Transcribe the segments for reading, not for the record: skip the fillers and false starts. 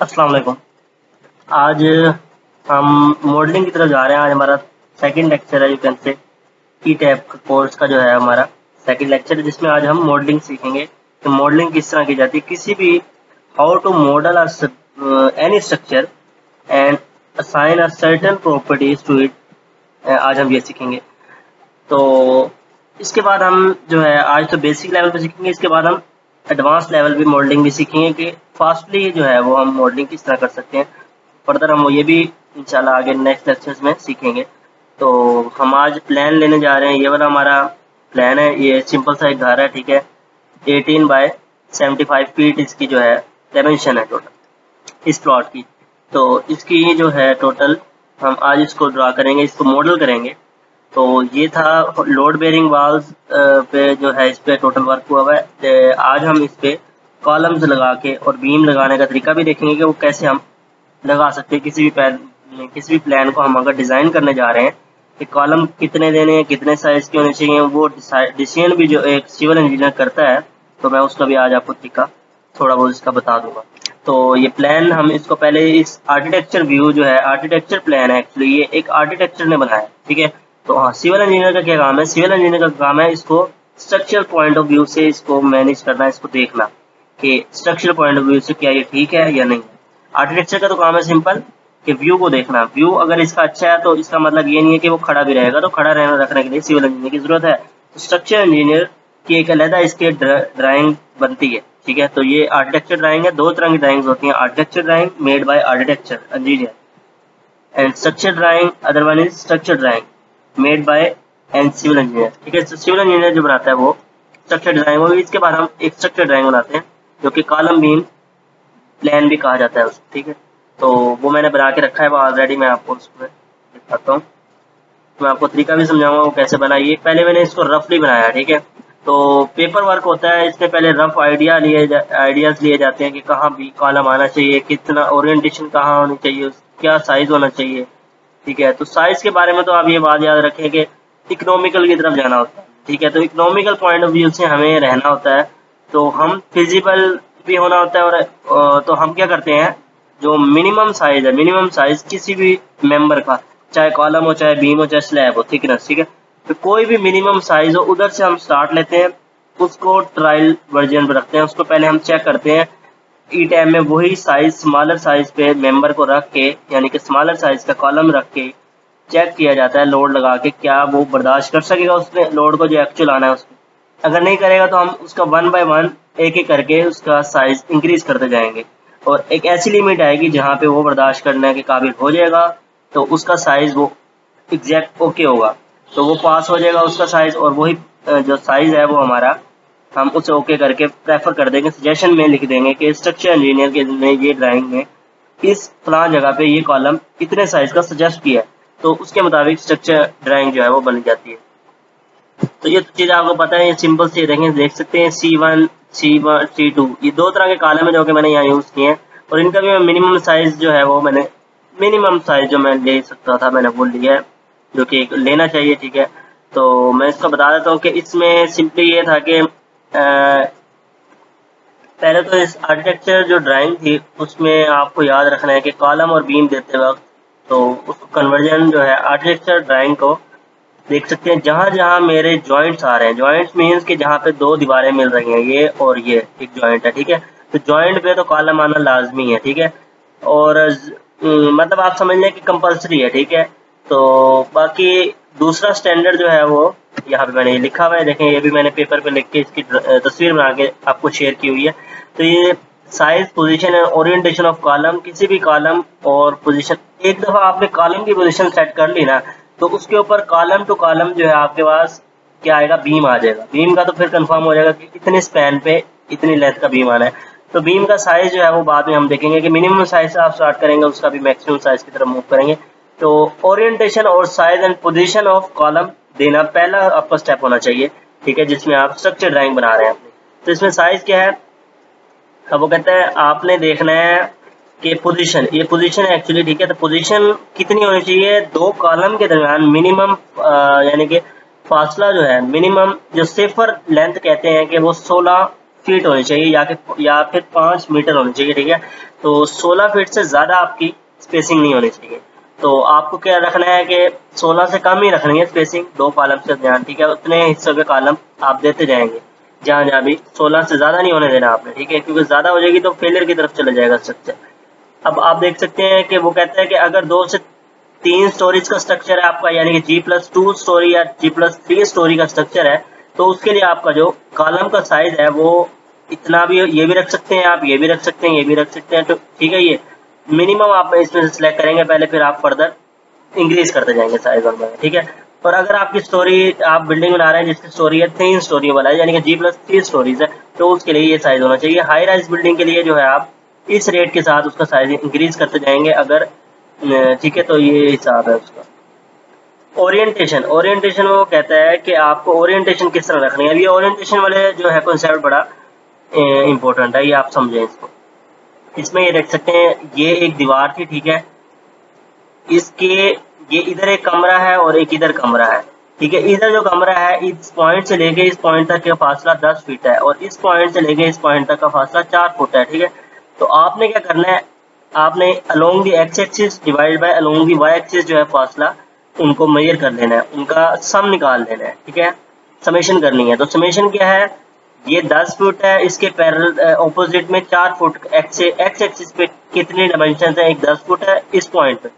अस्सलाम वालेकुम। आज हम मॉडलिंग की तरफ जा रहे हैं। आज हमारा सेकंड लेक्चर है, you can say E tap course का जो है हमारा सेकंड लेक्चर है, जिसमें आज हम मॉडलिंग सीखेंगे कि मॉडलिंग किस तरह की जाती है, किसी भी how to model any structure and assign a certain properties to it. आज हम ये सीखेंगे। तो इसके बाद हम जो है आज तो बेसिक लेवल पे सीखेंगे, इसके बाद हम एडवांस लेवल पे मॉडलिंग भी सीखेंगे कि फास्टली जो है वो हम मॉडलिंग किस तरह कर सकते हैं। फर्दर हम वो ये भी इंशाल्लाह आगे नेक्स्ट लेक्चर्स में सीखेंगे। तो हम आज प्लान लेने जा रहे हैं। ये वाला हमारा प्लान है। ये सिंपल सा एक घर है, ठीक है। 18 बाय 75 फीट इसकी जो है डायमेंशन है टोटल इस प्लॉट की। तो इसकी जो है टोटल हम आज इसको ड्रा करेंगे, इसको मॉडल करेंगे। तो ये था लोड बेरिंग वाल्स पे जो है इस पे टोटल वर्क हुआ हुआ है। आज हम इस पे कॉलम्स लगा के और बीम लगाने का तरीका भी देखेंगे कि वो कैसे हम लगा सकते हैं। किसी भी प्लान को हम अगर डिज़ाइन करने जा रहे हैं कि कॉलम कितने देने हैं, कितने साइज़ के होने चाहिए, वो डिसीजन भी जो एक सिविल इंजीनियर करता है। तो मैं उसका भी आज आपको तरीका थोड़ा बहुत इसका बता दूंगा। तो ये प्लान हम इसको पहले इस आर्किटेक्चर व्यू जो है आर्किटेक्चर प्लान है, एक्चुअली ये एक आर्किटेक्चर ने बनाया है, ठीक है। तो हाँ, सिविल इंजीनियर का क्या काम है? सिविल इंजीनियर का काम है इसको स्ट्रक्चरल पॉइंट ऑफ व्यू से इसको मैनेज करना, इसको देखना कि स्ट्रक्चरल पॉइंट ऑफ व्यू से क्या ये ठीक है या नहीं। आर्किटेक्चर का तो काम है सिंपल कि व्यू को देखना। व्यू अगर इसका अच्छा है तो इसका मतलब ये नहीं है कि वो खड़ा भी रहेगा, तो खड़ा रहना रखने के लिए सिविल इंजीनियर की जरूरत है। तो स्ट्रक्चर इंजीनियर की एक अलग इसके ड्राइंग बनती है, ठीक है। तो ये आर्किटेक्चर ड्राइंग है। दो तरह की ड्राइंग्स होती हैं, architecture drawing made by architecture engineer and structure drawing, other one is structure drawing made by and civil engineer, ठीक है। तो सिविल इंजीनियर जो बनाता है वो स्ट्रक्चर ड्राइंग होगी। इसके बाद हम एक स्ट्रक्चर ड्राइंग बनाते हैं जो कि कॉलम बीम प्लान भी कहा जाता है उसको, ठीक है। तो वो मैंने बना के रखा है वो ऑलरेडी, मैं आपको उसमें दिखाता हूँ। मैं आपको तरीका भी समझाऊंगा वो कैसे बनाइए। पहले मैंने इसको रफली बनाया, ठीक है। तो पेपर वर्क होता है, इसमें पहले रफ आइडियाज लिए जाते हैं कि कहाँ भी कॉलम आना चाहिए, कितना ओरिएंटेशन कहाँ होनी चाहिए, क्या साइज होना चाहिए, ठीक है। तो साइज के बारे में तो आप ये बात याद रखें कि इकोनॉमिकल की तरफ जाना होता है, ठीक है। तो इकोनॉमिकल पॉइंट ऑफ व्यू से हमें रहना होता है। तो हम फिजिबल भी होना होता है। और तो हम क्या करते हैं, जो मिनिमम साइज है, मिनिमम साइज किसी भी मेंबर का, चाहे कॉलम हो, चाहे बीम हो, चाहे स्लैब हो, थिकनेस, ठीक है। तो कोई भी मिनिमम साइज हो उधर से हम स्टार्ट लेते हैं, उसको ट्रायल वर्जन पर रखते हैं। उसको पहले हम चेक करते हैं ई टैब में वही साइज स्मॉलर साइज पे मेंबर को रख के, यानी कि स्मॉलर साइज का कॉलम रख के चेक किया जाता है लोड लगा के, क्या वो बर्दाश्त कर सकेगा उसने लोड को जो एक्चुअल आना है उसको। अगर नहीं करेगा तो हम उसका वन बाय वन एक एक करके उसका साइज इंक्रीज करते जाएंगे और एक ऐसी लिमिट आएगी जहाँ पे वो बर्दाश्त करने के काबिल हो जाएगा। तो उसका साइज वो एग्जैक्ट ओके होगा, तो वो पास हो जाएगा उसका साइज। और वही जो साइज है वो हमारा, हम उसे ओके करके प्रेफर कर देंगे, सजेशन में लिख देंगे कि स्ट्रक्चर इंजीनियर के ने ये ड्राइंग में इस फलां जगह पे ये कॉलम इतने साइज का सजेस्ट किया है। तो उसके मुताबिक स्ट्रक्चर ड्राइंग जो है वो बन जाती है। तो ये चीज़ आपको पता है, ये सिंपल से देखें, देख सकते हैं C1 C2 ये दो तरह के कॉलम है जो कि मैंने यहाँ यूज़ किए हैं। और इनका भी मैं मिनिमम साइज जो है वो मैंने मिनिमम साइज जो मैं ले सकता था मैंने वो लिया है, जो कि लेना चाहिए, ठीक है। तो मैं इसको बता देता हूँ कि इसमें सिंपली ये था कि पहले तो इस आर्किटेक्चर जो ड्राइंग थी उसमें आपको याद रखना है कि कॉलम और बीम देते वक्त, तो उसको कन्वर्जन जो है आर्किटेक्चर ड्राइंग को देख सकते हैं। जहाँ जहाँ मेरे जॉइंट्स आ रहे हैं, जॉइंट्स मीन्स कि जहाँ पे दो दीवारें मिल रही हैं, ये और ये एक जॉइंट है, ठीक है। तो जॉइंट पे तो कॉलम आना लाजमी है, ठीक है। और मतलब आप समझ लें कि कंपलसरी है, ठीक है। तो बाकी दूसरा स्टैंडर्ड जो है वो यहाँ पे मैंने ये लिखा हुआ है, देखें ये भी मैंने पेपर पे लिख के इसकी तस्वीर बना के आपको शेयर की हुई है। तो ये size, position and orientation of column, किसी भी कॉलम और पोजीशन, एक दफ़ा आपने कॉलम की पोजीशन सेट कर ली ना, तो उसके ऊपर कॉलम टू कॉलम जो है आपके पास क्या आएगा, बीम आ जाएगा। बीम का तो फिर कंफर्म हो जाएगा कि इतने स्पैन पे इतनी लेंथ का बीम आना है। तो बीम का साइज जो है वो बाद में हम देखेंगे कि मिनिमम साइज से आप स्टार्ट करेंगे, उसका भी मैक्सिमम साइज की तरफ मूव करेंगे। तो ओरिएंटेशन और size and position of column देना पहला आपका स्टेप होना चाहिए, ठीक है, जिसमें आप स्ट्रक्चर ड्राइंग बना रहे हैं अपनी। तो इसमें साइज क्या है, अब वो कहता है आपने देखना है कि पोजीशन, ये पोजीशन है एक्चुअली, ठीक है। तो पोजीशन कितनी होनी चाहिए, दो कॉलम के दरमियान मिनिमम, यानी कि फासला जो है मिनिमम, जो सेफर लेंथ कहते हैं कि वो 16 फीट होनी चाहिए या फिर 5 मीटर होनी चाहिए, ठीक है। तो 16 फीट से ज़्यादा आपकी स्पेसिंग नहीं होनी चाहिए। तो आपको क्या रखना है कि 16 से कम ही रखनी है स्पेसिंग, 2 कॉलम से ध्यान, ठीक है। उतने हिस्सों के कॉलम आप देते जाएंगे जहाँ जहाँ भी, 16 से ज़्यादा नहीं होने देना आपने, ठीक है, क्योंकि ज़्यादा हो जाएगी तो फेलियर की तरफ चला जाएगा स्ट्रक्चर। अब आप देख सकते हैं कि वो कहता है कि अगर 2 से 3 स्टोरीज का स्ट्रक्चर है आपका, यानी कि G+2 स्टोरी या G+3 स्टोरी का स्ट्रक्चर है, तो उसके लिए आपका जो कॉलम का साइज है वो इतना भी, ये भी रख सकते हैं आप, ये भी रख सकते हैं, ये भी रख सकते हैं, तो ठीक है। ये मिनिमम आप इसमें से सिलेक्ट करेंगे पहले, फिर आप फर्दर इंक्रीज करते जाएंगे साइज में, ठीक है। और अगर आपकी स्टोरी, आप बिल्डिंग बना रहे हैं जिसकी स्टोरी है 3 स्टोरी वाला है, यानी कि G+3 स्टोरीज है, तो उसके लिए ये साइज होना चाहिए। हाई राइज बिल्डिंग के लिए जो है आप इस रेट के साथ उसका साइज इंक्रीज करते जाएंगे अगर, ठीक है। तो ये हिसाब है उसका। ओरिएंटेशन, ओरिएंटेशन वो कहता है कि आपको ओरिएंटेशन किस तरह रखनी है। अब ये ओरिएंटेशन वाले जो है कॉन्सेप्ट बड़ा इंपॉर्टेंट है, ये आप समझें इसको। इसमें ये देख सकते हैं, ये एक दीवार थी, ठीक है। इसके, ये इधर एक कमरा है और एक इधर कमरा है, ठीक है। इधर जो कमरा है, इस पॉइंट से लेके इस पॉइंट तक का फासला 10 फीट है और इस पॉइंट से लेके इस पॉइंट तक का फासला 4 फुट है, ठीक है। तो आपने क्या करना है, आपने along the x axis divide by along the Y axis जो है फासला, उनको मेजर कर लेना है, उनका सम निकाल लेना है, ठीक है। समेशन करनी है। तो समेशन क्या है, ये 10 फुट है, इसके पैरेलल ऑपोजिट में 4 फुट, एक्स एक्सिस पे कितनी डायमेंशन है, एक 10 फुट है इस पॉइंट पे,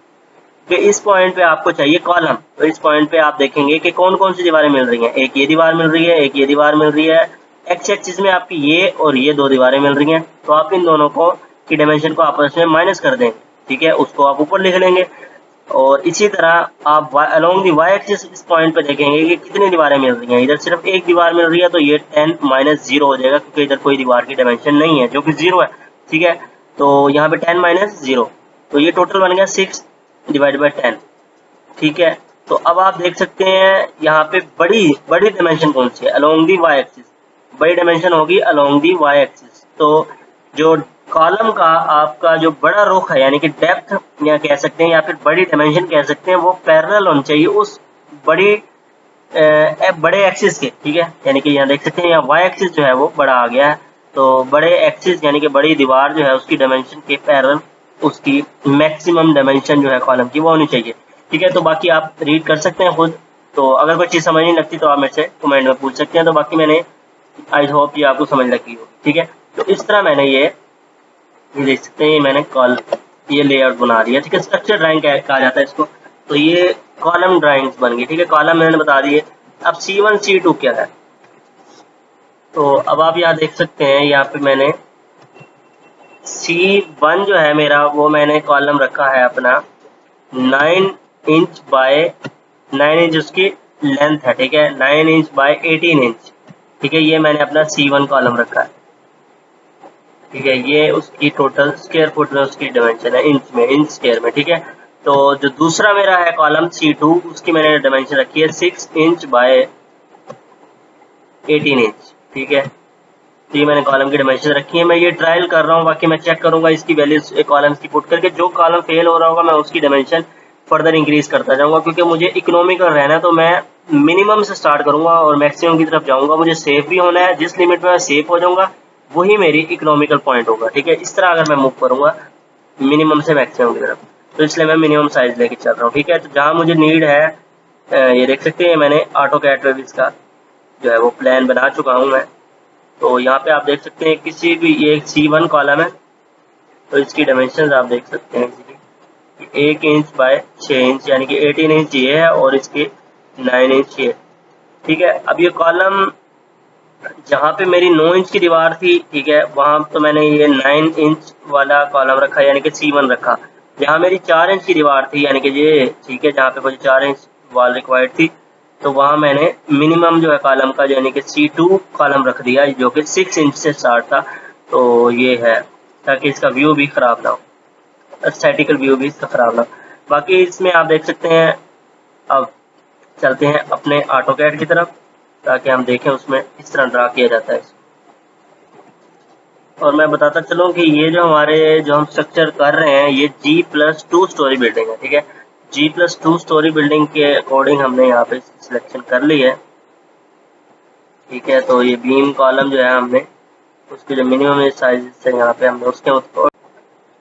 कि इस पॉइंट पे आपको चाहिए कॉलम। तो इस पॉइंट पे आप देखेंगे कि कौन कौन सी दीवारें मिल रही हैं, एक ये दीवार मिल रही है, एक ये दीवार मिल रही है। एक्स एक्सिस में आपकी ये और ये 2 दीवारें मिल रही हैं, तो आप इन दोनों को की डायमेंशन को आपस में माइनस कर देंगे, ठीक है, उसको आप ऊपर लिख लेंगे। और इसी तरह आप अलोंग दी वाई एक्सिस इस पॉइंट पे देखेंगे कि कितनी दीवारें मिल रही हैं। इधर सिर्फ एक दीवार मिल रही है, तो ये 10 माइनस 0 हो जाएगा, क्योंकि इधर कोई दीवार की डायमेंशन नहीं है जो कि 0 है, ठीक है। तो यहाँ पे 10 माइनस 0, तो ये टोटल बन गया 6 डिवाइड बाई 10, ठीक है। तो अब आप देख सकते हैं यहाँ पे बड़ी बड़ी डायमेंशन कौन सी है, अलोंग दी वाई एक्सिस, बड़ी डायमेंशन होगी अलोंग दी वाई एक्सिस। तो जो कॉलम का आपका जो बड़ा रुख है, यानी कि डेप्थ या कह सकते हैं या फिर बड़ी डायमेंशन कह सकते हैं, वो पैरेलल होनी चाहिए उस बड़ी बड़े एक्सिस के, ठीक है। यानी कि यहाँ देख सकते हैं, यहाँ वाई एक्सिस जो है वो बड़ा आ गया है, तो बड़े एक्सिस यानी कि बड़ी दीवार जो है उसकी डायमेंशन के पैरेलल उसकी मैक्सिमम डायमेंशन जो है कॉलम की वो होनी चाहिए, ठीक है। तो बाकी आप रीड कर सकते हैं खुद। तो अगर कोई चीज़ समझ नहीं लगती तो आप मेरे से कमेंट में पूछ सकते हैं। तो बाकी मैंने, आई होप ये आपको समझ लगी हो, ठीक है। तो इस तरह मैंने ये देख सकते हैं, ये मैंने ये लेआउट बना दिया, ठीक है। स्ट्रक्चर ड्राइंग कहा जाता है इसको। तो ये कॉलम ड्राइंग्स बन गई, ठीक है। कॉलम मैंने बता दिए। अब C1 C2 क्या है, तो अब आप यहाँ देख सकते हैं, यहाँ पे मैंने C1 जो है मेरा, वो मैंने कॉलम रखा है अपना 9 इंच बाय 9 इंच उसकी लेंथ है, ठीक है, 9 इंच बाय 18 इंच, ठीक है। ये मैंने अपना C1 कॉलम रखा है, ठीक है। ये उसकी टोटल स्क्वायर फुट में उसकी डायमेंशन है, इंच में, इंच स्क्वायर में, ठीक है। तो जो दूसरा मेरा है कॉलम C2, उसकी मैंने डायमेंशन रखी है 6 इंच बाय 18 इंच, ठीक है। तो ये मैंने कॉलम की डायमेंशन रखी है। मैं ये ट्रायल कर रहा हूँ, बाकी मैं चेक करूंगा इसकी वैल्यूज कॉलम्स की पुट करके। जो कॉलम फेल हो रहा होगा मैं उसकी डायमेंशन फर्दर इंक्रीज करता जाऊंगा, क्योंकि मुझे इकोनॉमिकल रहना है। तो मैं मिनिमम से स्टार्ट करूंगा और मैक्सिमम की तरफ जाऊंगा। मुझे सेफ भी होना है, जिस लिमिट में मैं सेफ हो जाऊंगा वही मेरी इकोनॉमिकल पॉइंट होगा, ठीक है। इस तरह अगर मैं मूव करूंगा मिनिमम से मैक्सिमम की तरफ, तो इसलिए मैं मिनिमम साइज लेके चल रहा हूँ, ठीक है। तो जहाँ मुझे नीड है, ये देख सकते हैं मैंने AutoCAD में भी इसका जो है वो प्लान बना चुका हूँ मैं। तो यहाँ पे आप देख सकते हैं, किसी भी, ये एक C1 कॉलम है, तो इसकी डायमेंशन आप देख सकते हैं, 1 इंच बाय 6 इंच, यानी कि 18 इंच ये है और इसके 9 इंच ये, ठीक है। अब ये कॉलम जहाँ पे मेरी 9 इंच की दीवार थी, ठीक है, वहाँ तो मैंने ये 9 इंच वाला कॉलम रखा, यानी कि C1 रखा। जहाँ मेरी 4 इंच की दीवार थी, यानी कि ये, ठीक है, जहाँ पे मुझे 4 इंच वॉल रिक्वायर्ड थी, तो वहाँ मैंने मिनिमम जो है कॉलम का, यानी कि C2 कॉलम रख दिया, जो कि 6 इंच से स्टार्ट था। तो ये है, ताकि इसका व्यू भी खराब ना हो, एस्थेटिकल व्यू भी इसका खराब ना हो। बाकी इसमें आप देख सकते हैं। अब चलते हैं अपने AutoCAD की तरफ, ताकि हम देखें उसमें किस तरह ड्रा किया जाता है। और मैं बताता चलूँ कि ये जो हम स्ट्रक्चर कर रहे हैं, ये G+2 स्टोरी बिल्डिंग है, ठीक है। G+2 स्टोरी बिल्डिंग के अकॉर्डिंग हमने यहाँ पे सिलेक्शन कर ली है, ठीक है। तो ये बीम कॉलम जो है हमने उसके जो मिनिमम साइज है यहाँ पे हमने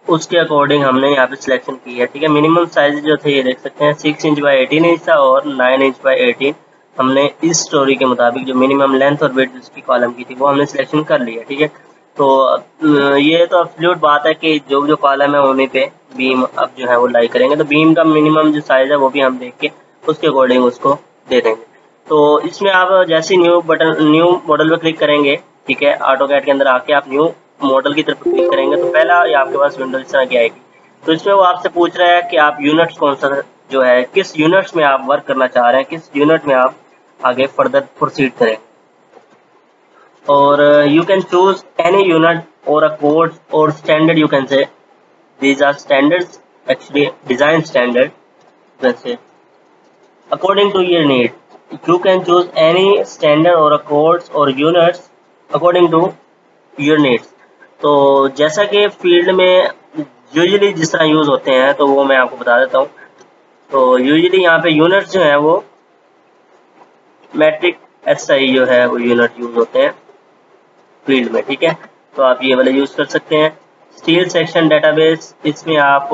उसके अकॉर्डिंग हमने यहाँ पे सिलेक्शन की है। ठीक है, मिनिमम साइज जो थे ये देख सकते हैं 6 इंच बाई 18 इंच था और 9 इंच बाई 18। हमने इस स्टोरी के मुताबिक जो मिनिमम लेंथ और विड्थ जिसकी कॉलम की थी वो हमने सिलेक्शन कर लिया। ठीक है, तो ये तो एब्सोल्यूट बात है कि जो जो कॉलम है उन्हीं पे बीम अब जो है वो लाई करेंगे। तो बीम का मिनिमम जो साइज है वो भी हम देख के उसके अकॉर्डिंग उसको दे देंगे। तो इसमें आप जैसे न्यू मॉडल पे क्लिक करेंगे, ठीक है, ऑटोकैड के अंदर आके आप न्यू मॉडल की तरफ क्लिक करेंगे तो पहला ये आपके पास विंडो इस तरह की आएगी। तो इसमें वो आपसे पूछ रहा है कि आप यूनिट्स कौन सा जो है किस यूनिट्स में आप वर्क करना चाह रहे हैं, किस यूनिट में आप आगे फर्दर प्रोसीड करें। और you can choose any unit और अ कोड और standard, you can say these are standards, actually design standard, let's say according to your need you can choose any standard or a codes or units according to your needs। तो जैसा कि field में usually जिस तरह use होते हैं तो वो मैं आपको बता देता हूँ। तो यूजुअली यहाँ पे यूनिट्स जो है वो मैट्रिक एसआई जो है वो यूनिट यूज होते हैं फील्ड में। ठीक है, तो आप ये वाले यूज कर सकते हैं। स्टील सेक्शन डेटाबेस, इसमें आप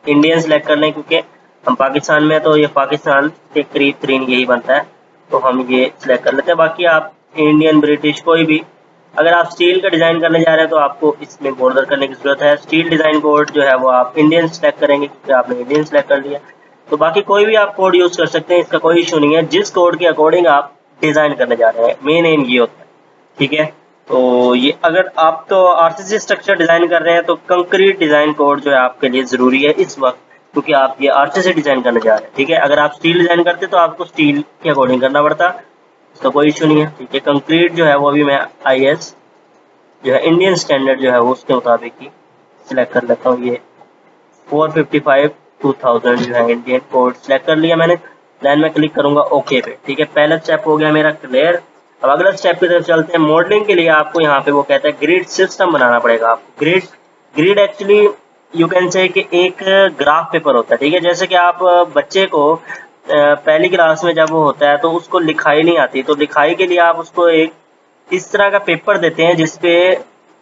इंडियन सेलेक्ट कर लें क्योंकि हम पाकिस्तान में, तो ये पाकिस्तान के करीब तरीन यही बनता है, तो हम ये सिलेक्ट कर लेते हैं। बाकी आप इंडियन, ब्रिटिश, कोई भी, अगर आप स्टील का डिज़ाइन करने जा रहे हैं तो आपको इसमें बॉर्डर करने की ज़रूरत है। स्टील डिज़ाइन कोड जो है वो आप इंडियन सेलेक्ट करेंगे क्योंकि आपने इंडियन सेलेक्ट कर लिया। तो बाकी कोई भी आप कोड यूज़ कर सकते हैं, इसका कोई इशू नहीं है, जिस कोड के अकॉर्डिंग आप डिज़ाइन करने जा रहे हैं, मेन एम ये होता है। ठीक है, तो ये अगर आप तो आरसीसी स्ट्रक्चर डिज़ाइन कर रहे हैं तो कंक्रीट डिज़ाइन कोड जो है आपके लिए ज़रूरी है इस वक्त, क्योंकि आप ये आरसीसी डिज़ाइन करने जा रहे हैं। ठीक है, अगर आप स्टील डिज़ाइन करते तो आपको स्टील के अकॉर्डिंग करना पड़ता, इसका कोई इशू नहीं है। ठीक है, कंक्रीट जो है वो भी मैं आईएस जो है इंडियन स्टैंडर्ड जो है वो उसके मुताबिक ही सिलेक्ट कर लेता हूँ। ये 455-2000 जो है इंडियन कोड सिलेक्ट कर लिया मैंने। देन मैं क्लिक करूंगा ओके पे। ठीक है, पहला स्टेप हो गया मेरा क्लियर। अब अगला स्टेप की तरफ चलते हैं। मॉडलिंग के लिए आपको यहाँ पे वो कहता है ग्रिड सिस्टम बनाना पड़ेगा आपको। Grid actually you can say कि एक ग्राफ पेपर होता है। ठीक है, जैसे कि आप बच्चे को पहली क्लास में जब वो होता है तो उसको लिखाई नहीं आती, तो लिखाई के लिए आप उसको एक इस तरह का पेपर देते हैं जिसपे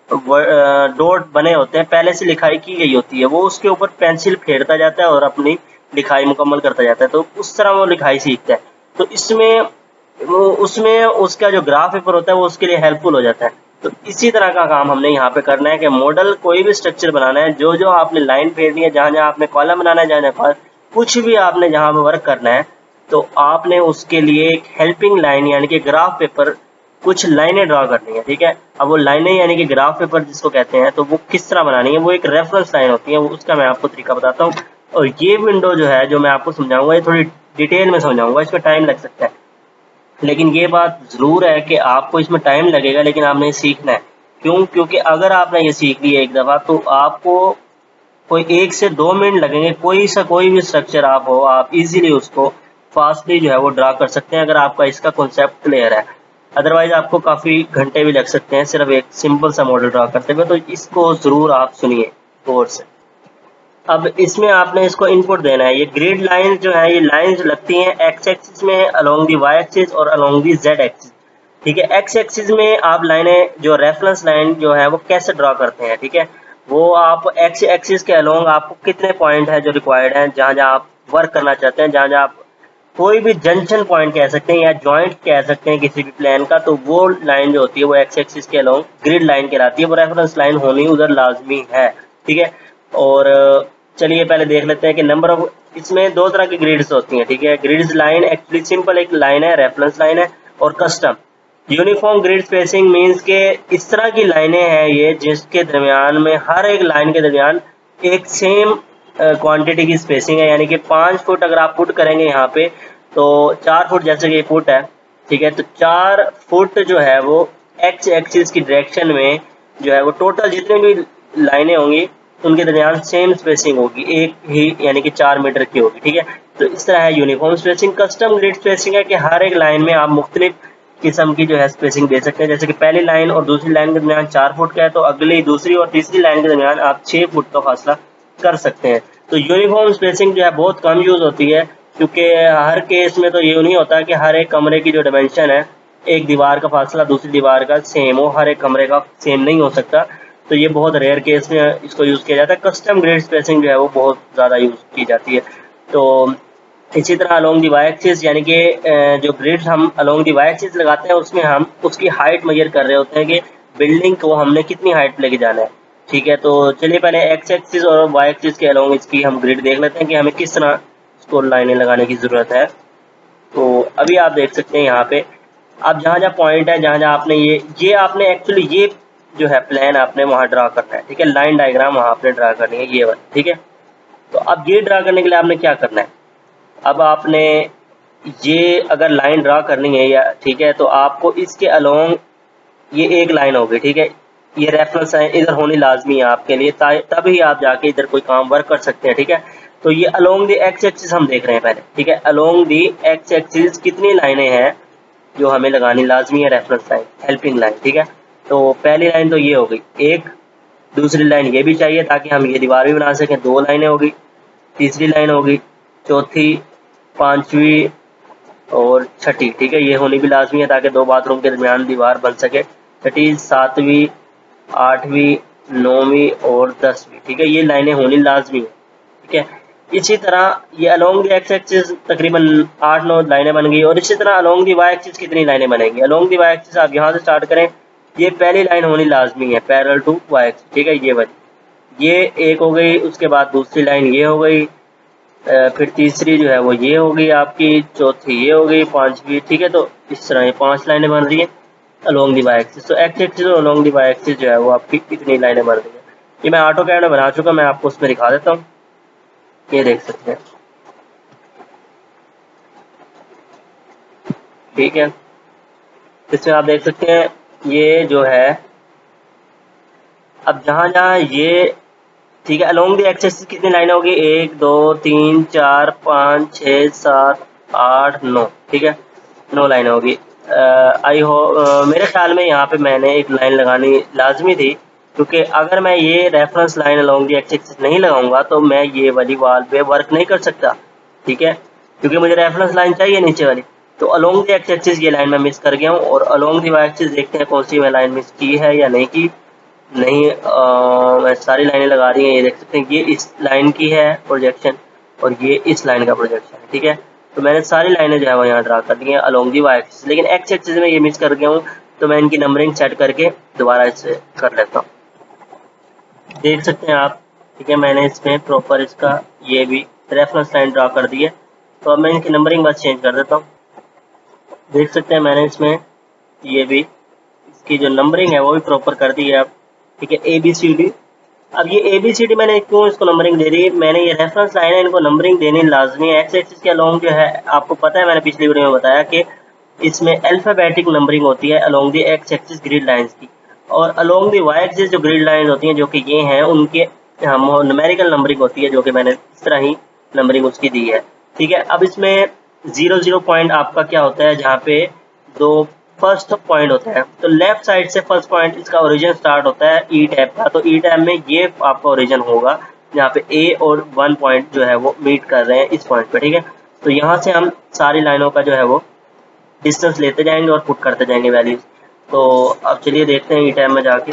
डॉट बने होते हैं, पहले से लिखाई की गई होती है, वो उसके ऊपर पेंसिल फेरता जाता है और अपनी लिखाई मुकम्मल करता जाता है, तो उस तरह वो लिखाई सीखता है। तो इसमें वो उसमें उसका जो ग्राफ पेपर होता है वो उसके लिए हेल्पफुल हो जाता है। तो इसी तरह का काम हमने यहाँ पे करना है कि मॉडल कोई भी स्ट्रक्चर बनाना है, जो जो आपने लाइन फेरनी है, जहाँ जहाँ आपने कॉलम बनाना है, जहाँ जहाँ कुछ भी आपने जहाँ पे वर्क करना है, तो आपने उसके लिए एक हेल्पिंग लाइन यानी कि ग्राफ पेपर कुछ लाइनें ड्रा करनी है। ठीक है, अब वो लाइनें यानी कि ग्राफ पेपर जिसको कहते हैं, तो वो किस तरह बनानी है, वो एक रेफरेंस लाइन होती है, वो उसका मैं आपको तरीका बताता हूँ। और ये विंडो जो है जो मैं आपको समझाऊंगा ये थोड़ी डिटेल में समझाऊंगा, इसमें टाइम लग सकता है, लेकिन ये बात ज़रूर है कि आपको इसमें टाइम लगेगा, लेकिन आपने सीखना है। क्यों? क्योंकि अगर आपने ये सीख लिया एक दफ़ा तो आपको कोई 1 से 2 मिनट लगेंगे, कोई भी स्ट्रक्चर आप हो, आप इजीली उसको फास्टली जो है वो ड्रा कर सकते हैं अगर आपका इसका कॉन्सेप्ट क्लियर है। अदरवाइज आपको काफ़ी घंटे भी लग सकते हैं सिर्फ एक सिंपल सा मॉडल ड्रा करते हुए, तो इसको ज़रूर आप सुनिए गौर से। अब इसमें आपने इसको इनपुट देना है। ये ग्रिड लाइन जो है ये लाइंस लगती हैं एक्स एक्सिस में, अलोंग दी वाई एक्सिस और अलोंग दी जेड एक्सिस। ठीक है, एक्स एक्सिस में आप लाइनें जो रेफरेंस लाइन जो है वो कैसे ड्रा करते हैं, ठीक है, वो आप एक्स एक्सिस के अलोंग आपको कितने पॉइंट है जो रिक्वायर्ड हैं, जहाँ जहाँ आप वर्क करना चाहते हैं, जहाँ जहाँ आप कोई भी जंक्शन पॉइंट कह सकते हैं या जॉइंट कह सकते हैं किसी भी प्लान का, तो वो लाइन जो होती है वो एक्स एक्सिस के अलोंग ग्रिड लाइन कहलाती है, वो रेफरेंस लाइन होनी उधर लाजमी है। ठीक है, और चलिए पहले देख लेते हैं कि नंबर ऑफ, इसमें 2 तरह की ग्रिड्स होती हैं। ठीक है, ग्रिड्स लाइन एक्चुअली सिंपल एक लाइन है, रेफरेंस लाइन है, और custom uniform grid spacing means के इस तरह की लाइनें हैं ये जिसके दरमियान में हर एक लाइन के दरमियान एक सेम क्वांटिटी की स्पेसिंग है, यानी कि 5 फुट अगर आप पुट करेंगे यहाँ पे तो 4 फुट जैसे कि फुट है। ठीक है, तो 4 फुट जो है वो एक्स एक्सिस की डायरेक्शन में जो है वो टोटल जितने भी लाइनें होंगी उनके दरमियान सेम स्पेसिंग होगी, एक ही यानी कि 4 मीटर की होगी। ठीक है, तो इस तरह है uniform spacing. Custom grid spacing है कि हर एक लाइन में आप मुख्तलिफ किस्म की जो है स्पेसिंग दे सकते हैं, जैसे कि पहली लाइन और दूसरी लाइन के दरमियान 4 फुट का है तो अगली दूसरी और तीसरी लाइन के दरमियान आप 6 फुट का फासला कर सकते हैं। तो यूनिफॉर्म स्पेसिंग जो है बहुत कम यूज़ होती है, क्योंकि हर केस में तो ये नहीं होता कि हर एक कमरे की जो डायमेंशन है एक दीवार का फासला दूसरी दीवार का सेम हो, हर एक कमरे का सेम नहीं हो सकता, तो ये बहुत रेयर केस में इसको यूज़ किया जाता है। कस्टम ग्रिड स्पेसिंग जो है वो बहुत ज़्यादा यूज़ की जाती है। तो इसी तरह अलोंग दी वाई एक्सिस, यानी कि जो ग्रिड हम अलोंग दी वाई एक्सिस लगाते हैं उसमें हम उसकी हाइट मेजर कर रहे होते हैं कि बिल्डिंग को हमने कितनी हाइट पे लेके जाना है। ठीक है, तो चलिए पहले एक्स एक्सिस और वाई एक्सिस के अलोंग इसकी हम ग्रिड देख लेते हैं कि हमें किस तरह इसको लाइनें लगाने की ज़रूरत है। तो अभी आप देख सकते हैं यहाँ पे आप जहाँ जहाँ पॉइंट है, जहाँ जहाँ आपने ये आपने एक्चुअली ये जो है प्लान आपने वहाँ ड्रा करना है। ठीक है, लाइन डायग्राम वहाँ आपने ड्रा करनी है, ये वाला। ठीक है, तो अब ये ड्रा करने के लिए आपने क्या करना है, अब आपने ये अगर लाइन ड्रा करनी है या ठीक है, तो आपको इसके अलोंग ये एक लाइन होगी। ठीक है, ये रेफरेंस है, इधर होनी लाजमी है आपके लिए, तभी आप जाके इधर कोई काम वर्क कर सकते हैं। ठीक है, तो ये अलोंग दी एक्स एक्सिस हम देख रहे हैं पहले। ठीक है, अलोंग दी एक्स एक्सिस कितनी लाइनें हैं जो हमें लगानी लाजमी है, रेफरेंस लाइन, हेल्पिंग लाइन। ठीक है, तो पहली लाइन तो ये हो गई एक, दूसरी लाइन ये भी चाहिए ताकि हम ये दीवार भी बना सकें, दो लाइनें होगी, तीसरी लाइन होगी, चौथी, पांचवी और छठी। ठीक है, ये होनी भी लाजमी है ताकि दो बाथरूम के दरमियान दीवार बन सके। छठी, सातवीं, आठवीं, नौवीं और 10वीं। ठीक है, ये लाइनें होनी लाजमी है। ठीक है, इसी तरह ये अलोंग दी एक्स एक्सिस तकरीबन 8-9 लाइनें बन गई। और इसी तरह अलोंग दी वाई एक्सिस कितनी लाइनें बनेंगी, अलोंग दी वाई एक्सिस आप यहाँ से स्टार्ट करें, ये पहली लाइन होनी लाजमी है पैरेलल टू वाई एक्सिस। ठीक है, ये वाली, ये एक हो गई, उसके बाद दूसरी लाइन ये हो गई, फिर तीसरी जो है वो ये हो गई आपकी, चौथी ये हो गई, पांचवी। ठीक है, तो इस तरह ये 5 लाइनें बन रही है अलोंग दी वाई एक्सिस। तो एक्स एक्सिस और अलोंग दी वाई एक्सिस जो है वो आपकी कितनी लाइनें बन रही है, ये मैं ऑटो कैड में बना चुका, मैं आपको उसमें दिखा देता हूँ, ये देख सकते हैं। ठीक है, इसमें आप देख सकते हैं ये जो है, अब जहाँ जहाँ ये, ठीक है, अलोंग दी एक्स एक्सिस कितनी लाइनें होगी, 1 2 3 4 5 6 7 8 9। ठीक है, 9 लाइनें होगी। आई हो मेरे ख्याल में यहाँ पे मैंने एक लाइन लगानी लाजमी थी, क्योंकि अगर मैं ये reference line along the x axis नहीं लगाऊंगा तो मैं ये वाली वाल पे वर्क नहीं कर सकता। ठीक है, क्योंकि मुझे रेफरेंस लाइन चाहिए नीचे वाली। तो अलोंग दी एक्स एक्सिस ये लाइन मैं मिस कर गया हूँ, और अलोंग दी वाई एक्सिस देखते हैं कौन सी मैं लाइन मिस की है या नहीं की। नहीं, मैं सारी लाइनें लगा रही हैं, ये देख सकते हैं ये इस लाइन की है प्रोजेक्शन, और ये इस लाइन का प्रोजेक्शन है। ठीक है, तो मैंने सारी लाइनें जो है वो यहाँ ड्रा कर दी हैं अलोंग दी वाई एक्सिस, लेकिन एक्स एक्सिस में ये मिस कर गया हूँ, तो मैं इनकी नंबरिंग सेट करके दोबारा इसे कर लेता हूँ। देख सकते हैं आप। ठीक है, मैंने इसमें प्रॉपर इसका ये भी रेफरेंस लाइन ड्रा कर दी है, तो अब मैं इनकी नंबरिंग बस चेंज कर देता हूँ। देख सकते हैं मैंने इसमें ये भी इसकी जो नंबरिंग है वो भी प्रॉपर कर दी है अब। ठीक है, ए बी सी डी। अब ये ए बी सी डी मैंने क्यों इसको नंबरिंग दे दी, मैंने ये रेफरेंस लाइन है, इनको नंबरिंग देनी लाजमी है। एक्स एक्सिस के अलोंग जो है आपको पता है, मैंने पिछली वीडियो में बताया कि इसमें अल्फाबेटिक नंबरिंग होती है along the x axis grid lines की, और अलोंग दी वाई एक्सिस जो ग्रिड लाइंस होती हैं जो कि ये हैं, उनके हम न्यूमेरिकल नंबरिंग होती है, जो कि मैंने इस तरह ही नंबरिंग उसकी दी है। ठीक है, अब इसमें 0 पॉइंट आपका क्या होता है, जहाँ पे दो फर्स्ट पॉइंट होता है, तो लेफ्ट साइड से फर्स्ट पॉइंट इसका ओरिजिन स्टार्ट होता है ई टैब का, तो ई टैब में ये आपका ओरिजिन होगा जहाँ पे ए और 1 पॉइंट जो है वो मीट कर रहे हैं इस पॉइंट पे। ठीक है, तो यहाँ से हम सारी लाइनों का जो है वो डिस्टेंस लेते जाएंगे और पुट करते जाएंगे वैल्यूज। तो अब चलिए देखते हैं ई टैब में जाके।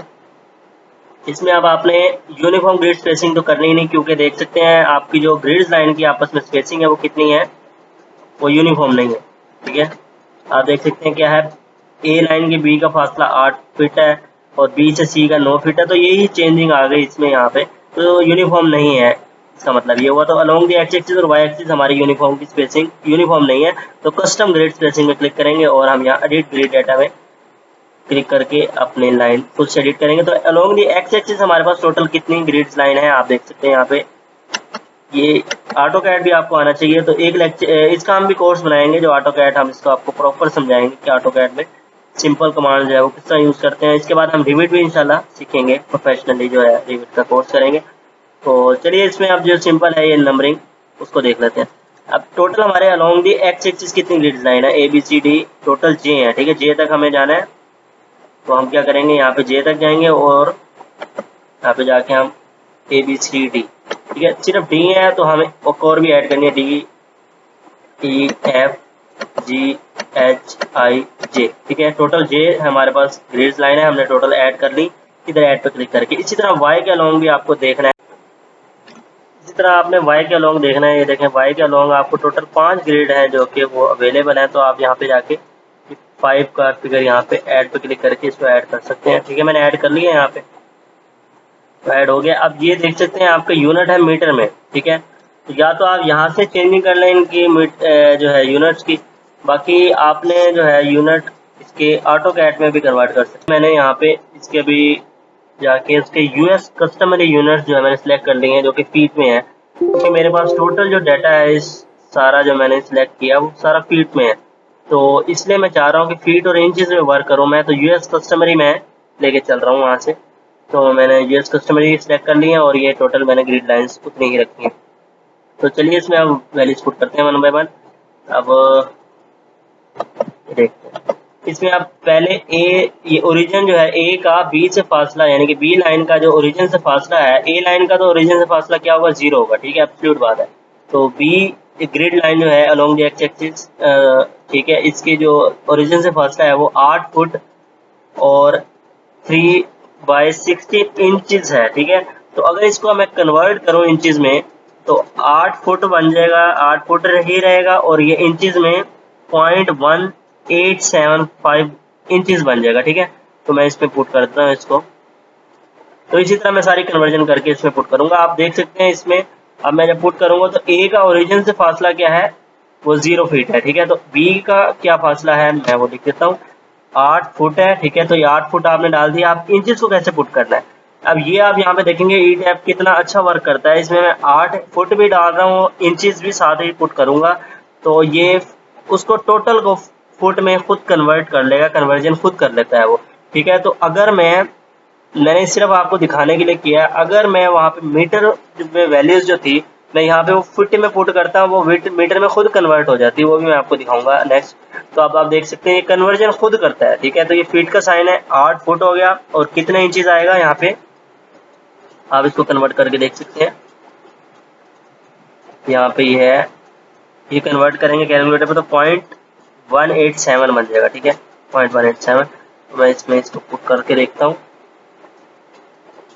इसमें अब आपने यूनिफॉर्म ग्रिड स्पेसिंग तो करनी ही नहीं, क्योंकि देख सकते हैं आपकी जो ग्रिड लाइन की आपस में स्पेसिंग है वो कितनी है, वो यूनिफॉर्म नहीं है। ठीक है, आप देख सकते हैं क्या है, ए लाइन के बी का फासला 8 फीट है और बी से सी का 9 फीट है, तो यही चेंजिंग आ गई इसमें यहाँ पे, तो यूनिफॉर्म नहीं है। इसका मतलब ये हुआ, तो अलोंग दी एक्स एक्सिस और वाई एक्सिस हमारी यूनिफॉर्म की स्पेसिंग यूनिफॉर्म नहीं है, तो कस्टम ग्रिड स्पेसिंग में क्लिक करेंगे और हम यहाँ एडिट ग्रिड डाटा में क्लिक करके अपने लाइन खुद से एडिट करेंगे। तो अलोंग दी एक्स एक्सिस हमारे पास टोटल कितनी ग्रिड्स लाइन है आप देख सकते हैं यहाँ पे। ये ऑटो कैड भी आपको आना चाहिए, तो एक लेक्चर इसका हम भी कोर्स बनाएंगे जो ऑटो कैड, हम इसको आपको प्रॉपर समझाएंगे कि ऑटो कैड में सिंपल कमांड जो है वो किस तरह यूज करते हैं। इसके बाद हम रिविट भी इंशाल्लाह सीखेंगे, प्रोफेशनली जो है रिविट का कोर्स करेंगे। तो चलिए इसमें अब जो सिंपल है ये नंबरिंग उसको देख लेते हैं। अब टोटल हमारे अलोंग दी एक्स एक्सिस कितनी ग्रिड लाइन है, A B C D, total J है। ठीक है, जे तक हमें जाना है, तो हम क्या करेंगे, यहाँ पे जे तक जाएंगे और यहाँ पे जाके हम ए बी सी डी। ठीक है, सिर्फ डी है तो हमें और भी ऐड करनी है, D E F G HIJ, ठीक है। टोटल J हमारे पास ग्रिड लाइन है, हमने टोटल ऐड कर ली इधर ऐड पर क्लिक करके। इसी तरह Y के अलोंग भी आपको देखना है, इसी तरह आपने Y के अलोंग देखना है। ये देखें Y के अलोंग आपको टोटल 5 ग्रिड हैं जो कि वो अवेलेबल हैं। तो आप यहाँ पे जाके 5 का फिगर यहाँ पे ऐड पे क्लिक करके इसको ऐड कर सकते हैं, ठीक है। मैंने ऐड कर लिया है यहाँ पे, तो ऐड हो गया। अब ये देख सकते हैं आपका यूनिट है मीटर में, ठीक है। तो या तो आप यहाँ से चेंजिंग कर लें इनकी जो है यूनिट्स की, बाकी आपने जो है यूनिट इसके ऑटो कैट में भी कन्वर्ट कर सकते हैं। मैंने यहाँ पे इसके भी जाके इसके यूएस कस्टमरी यूनिट्स जो है मैंने सिलेक्ट कर लिए हैं जो कि फीट में है, क्योंकि मेरे पास टोटल जो डाटा है इस सारा जो मैंने सिलेक्ट किया वो सारा फीट में है। तो इसलिए मैं चाह रहा हूँ कि फीट और इंचज़ में वर्क करूँ मैं, तो यूएस कस्टमरी में लेके चल रहा हूँ वहाँ से। तो मैंने यूएस कस्टमरी सिलेक्ट कर ली है और ये टोटल मैंने ग्रिड लाइंस उतनी ही रखी हैं। तो चलिए इसमें अब वैल्यूज पुट करते हैं वन बाय वन। अब देखते हैं इसमें आप पहले ये ओरिजिन जो है ए का बी से फासला, यानी कि बी लाइन का जो ओरिजिन से फासला है, ए लाइन का तो ओरिजिन से फासला क्या होगा, 0 होगा, ठीक है, एब्सोल्यूट बात है। तो बी ग्रिड लाइन जो है अलोंग द एक्स एक्सिस, ठीक है, इसकी जो ओरिजिन से फासला है वो 8 फुट और 3/16 इंचज है, ठीक है। तो अगर इसको मैं कन्वर्ट करूँ इंचज में तो 8 फुट बन जाएगा, 8 फुट ही रहेगा, और ये इंचज में 0.1875 इंचज बन जाएगा, ठीक है। तो मैं इसमें पुट करता हूँ इसको। तो इसी तरह मैं सारी कन्वर्जन करके इसमें पुट करूंगा। आप देख सकते हैं इसमें अब मैं जब पुट करूंगा तो ए का ओरिजिन से फासला क्या है, वो 0 फीट है, ठीक है। तो बी का क्या फासला है मैं वो लिख देता हूँ, 8 फुट है, ठीक है। तो ये 8 फुट आपने डाल दिया। आप इंचेस को कैसे पुट करना है, अब ये आप यहाँ पे देखेंगे ई टैप कितना अच्छा वर्क करता है। इसमें मैं 8 फुट भी डाल रहा हूँ, इंचेस भी साथ ही पुट करूंगा, तो ये उसको टोटल को फुट में खुद कन्वर्ट कर लेगा, कन्वर्जन खुद कर लेता है वो, ठीक है। तो अगर मैंने सिर्फ आपको दिखाने के लिए किया, अगर मैं वहाँ पे मीटर में वैल्यूज जो थी मैं यहाँ पे वो फुट में पुट करता हूँ, वो मीटर में खुद कन्वर्ट हो जाती है, वो भी मैं आपको दिखाऊंगा नेक्स्ट। तो अब आप देख सकते हैं ये कन्वर्जन खुद करता है, ठीक है। तो ये फीट का साइन है, 8 फुट हो गया, और कितने इंचेस आएगा यहाँ पे आप इसको कन्वर्ट करके देख सकते हैं। यहाँ पे ये है, ये कन्वर्ट करेंगे कैलकुलेटर पे तो 0.187 बन जाएगा, ठीक है, 0.187। तो मैं इसमें इसको पुट करके देखता हूँ,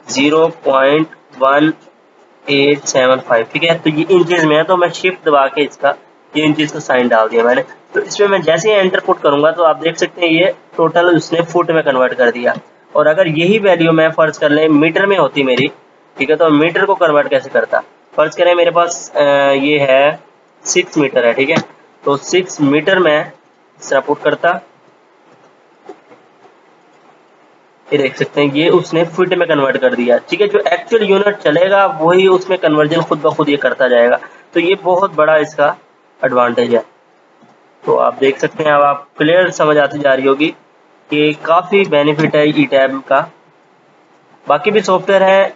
0.1875, ठीक है। तो ये इंचेस में है, तो मैं शिफ्ट दबा के इसका ये इंचेस का साइन डाल दिया मैंने। तो इसमें मैं जैसे ही एंटर पुट करूंगा तो आप देख सकते हैं ये टोटल उसने फुट में कन्वर्ट कर दिया। और अगर यही वैल्यू मैं फर्ज कर लें मीटर में होती मेरी, ठीक है, तो मीटर को कन्वर्ट कैसे करता, फर्ज करें मेरे पास ये है 6 मीटर है, ठीक है। तो 6 मीटर में इस तरह पुट करता, ये देख सकते हैं ये उसने फुट में कन्वर्ट कर दिया, ठीक है। जो एक्चुअल यूनिट चलेगा वही उसमें कन्वर्जन खुद ब खुद ये करता जाएगा। तो ये बहुत बड़ा इसका एडवांटेज है। तो आप देख सकते हैं, अब आप क्लियर समझ आती जा रही होगी कि काफ़ी बेनिफिट है ई टैब का। बाकी भी सॉफ्टवेयर है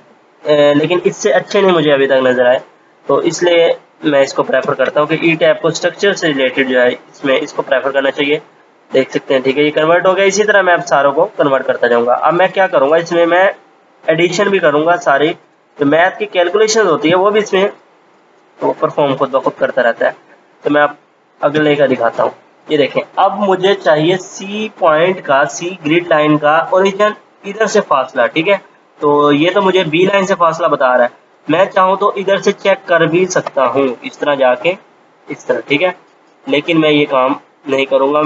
लेकिन इससे अच्छे नहीं मुझे अभी तक नज़र आए, तो इसलिए मैं इसको प्रेफर करता हूँ कि ई टैब को स्ट्रक्चर से रिलेटेड जो है इसमें इसको प्रेफर करना चाहिए। देख सकते हैं, ठीक है, ये कन्वर्ट हो गया। इसी तरह मैं अब सारों को कन्वर्ट करता जाऊंगा। अब मैं क्या करूंगा, इसमें मैं एडिशन भी करूंगा, सारी जो मैथ की कैलकुलेशन होती है वो भी इसमें वो परफॉर्म खुद ब खुद करता रहता है। तो मैं अब अगले का दिखाता हूँ। ये देखें, अब मुझे चाहिए सी पॉइंट का, सी ग्रिड लाइन का ओरिजिन इधर से फासला, ठीक है। तो ये तो मुझे बी लाइन से फासला बता रहा है, मैं चाहूँ तो इधर से चेक कर भी सकता हूँ, इस तरह जाके इस तरह, ठीक है। लेकिन मैं ये काम नहीं करूँगा,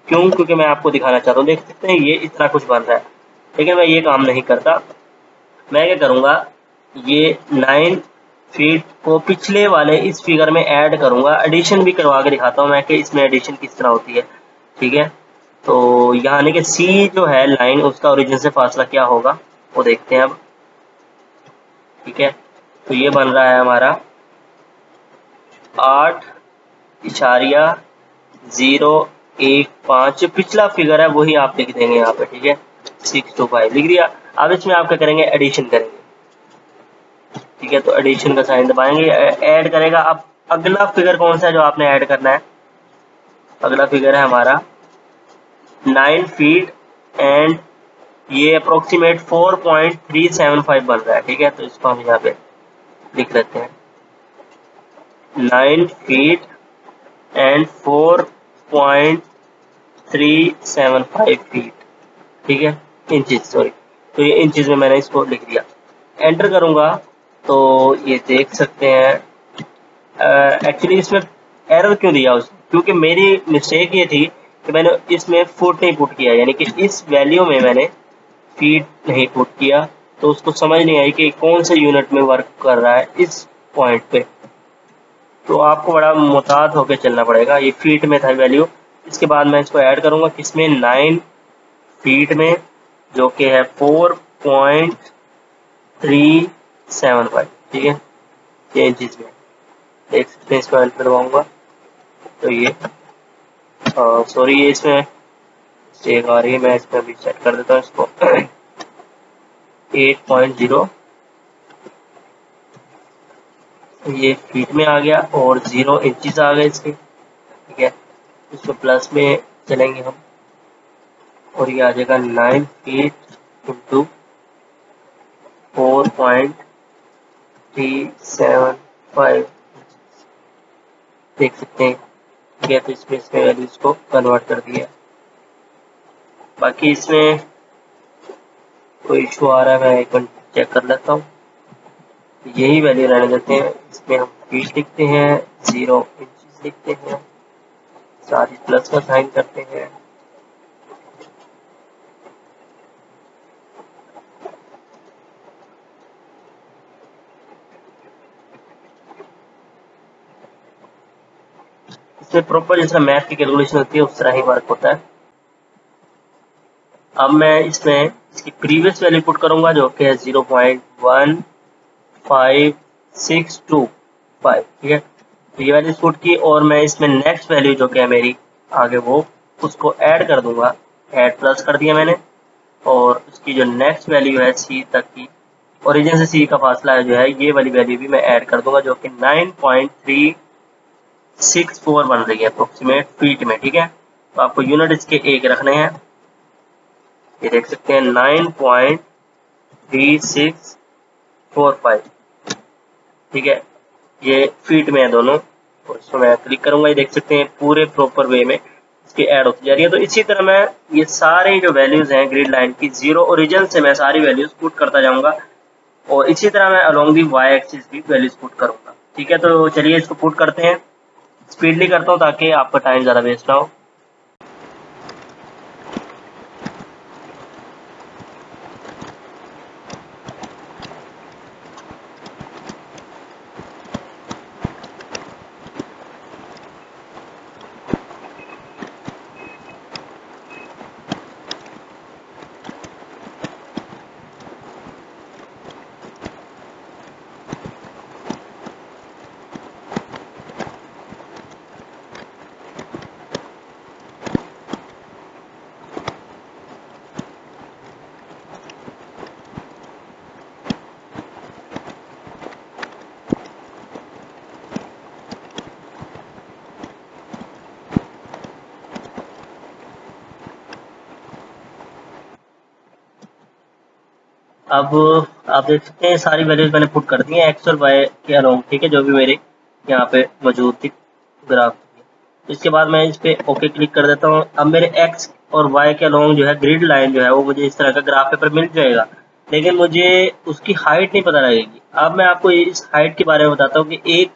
क्यों, क्योंकि मैं आपको दिखाना चाहता हूँ। देख सकते हैं ये इतना कुछ बन रहा है, लेकिन मैं ये काम नहीं करता। मैं क्या करूँगा, ये 9 फीट को पिछले वाले इस फिगर में ऐड करूँगा, एडिशन भी करवा के दिखाता हूँ मैं कि इसमें एडिशन किस तरह होती है, ठीक है। तो यानी कि सी जो है लाइन उसका ओरिजिन से फासला क्या होगा वो देखते हैं अब, ठीक है। तो ये बन रहा है हमारा 8.015, पिछला फिगर है वही आप लिख देंगे यहाँ पे, ठीक है, 625 लिख दिया। अब इसमें आप क्या करेंगे, एडिशन करेंगे, ठीक है। तो एडिशन का साइन दबाएंगे, ऐड करेगा। अब अगला फिगर कौन सा है जो आपने ऐड करना है, अगला फिगर है हमारा 9 फीट एंड ये अप्रोक्सीमेट 4.375 बन रहा है, ठीक है। तो इसको हम यहाँ पे लिख लेते हैं, 9 फीट एंड 4.375, 375 फीट, ठीक है, इंचेस, सॉरी। तो ये इंचेस में मैंने इसको लिख दिया, एंटर करूंगा तो ये देख सकते हैं। एक्चुअली इसमें एरर क्यों दिया उसने, क्योंकि मेरी मिस्टेक ये थी कि मैंने इसमें फुट नहीं पुट किया, यानी कि इस वैल्यू में मैंने फीट नहीं पुट किया, तो उसको समझ नहीं आई कि कौन से यूनिट में वर्क कर रहा है इस पॉइंट पे। तो आपको बड़ा मुहतात होकर चलना पड़ेगा। ये फीट में था वैल्यू। इसके बाद मैं इसको ऐड करूंगा किसमें, 9 फीट में, जो कि है 4.375, ठीक है, ये इंचेस में। देख सकते हैं, इसको एंटर करवाऊंगा तो ये सॉरी, ये इसमें मिस्टेक आ रही है, मैं इसमें अभी सेट कर देता हूँ इसको 8.0, ये फीट में आ गया और 0 इंचेस आ गए इसके, ठीक है। इसको प्लस में चलेंगे हम और ये आ जाएगा 9 फीट इंटू 4.375, देख सकते हैं, ठीक है। तो इसमें वैल्यूज को कन्वर्ट कर दिया। बाकी इसमें कोई इशू आ रहा है, मैं एक बार चेक कर लेता हूँ। यही वैल्यू रहने देते हैं। इसमें हम फीट लिखते हैं, 0 इंचेस लिखते हैं, साथ ही प्लस का साइन करते हैं। इसमें प्रॉपर जिस तरह मैथ की कैलकुलेशन होती है उस तरह ही वर्क होता है। अब मैं इसमें इसकी प्रीवियस वैल्यू पुट करूंगा, जो कि है 0.15625, ठीक है। तो ये वैल्यू पुट की और मैं इसमें नेक्स्ट वैल्यू जो कि है मेरी आगे वो उसको ऐड कर दूंगा। ऐड प्लस कर दिया मैंने, और उसकी जो नेक्स्ट वैल्यू है सी तक की, ओरिजिन से सी का फासला जो है, ये वाली वैल्यू भी मैं ऐड कर दूंगा, जो कि 9.364 बन रही है अप्रोक्सीमेट फीट में, ठीक है। तो आपको यूनिट इसके एक रखने हैं। ये देख सकते हैं 9.3645, ठीक है, ये फीट में है दोनों। तो इसको मैं क्लिक करूंगा, ये देख सकते हैं पूरे प्रॉपर वे में इसकी ऐड होती जा रही है। तो इसी तरह मैं ये सारे जो वैल्यूज हैं ग्रिड लाइन की, 0 ओरिजिन से मैं सारी वैल्यूज पुट करता जाऊंगा, और इसी तरह मैं अलोंग दी वाई एक्सिस भी वैल्यूज पुट करूंगा, ठीक है। तो चलिए इसको पुट करते हैं, स्पीडली करता हूँ ताकि आपका टाइम ज़्यादा वेस्ट ना हो। अब आप देख सकते हैं सारी वैल्यूज मैंने पुट कर दी हैं एक्स और वाई के अलोंग, ठीक है, जो भी मेरे यहाँ पे मौजूद थी ग्राफ। तो इसके बाद मैं इस पे ओके क्लिक कर देता हूँ। अब मेरे एक्स और वाई के अलोंग जो है ग्रिड लाइन जो है वो मुझे इस तरह का ग्राफ पेपर मिल जाएगा, लेकिन मुझे उसकी हाइट नहीं पता लगेगी। अब मैं आपको इस हाइट के बारे में बताता हूँ कि एक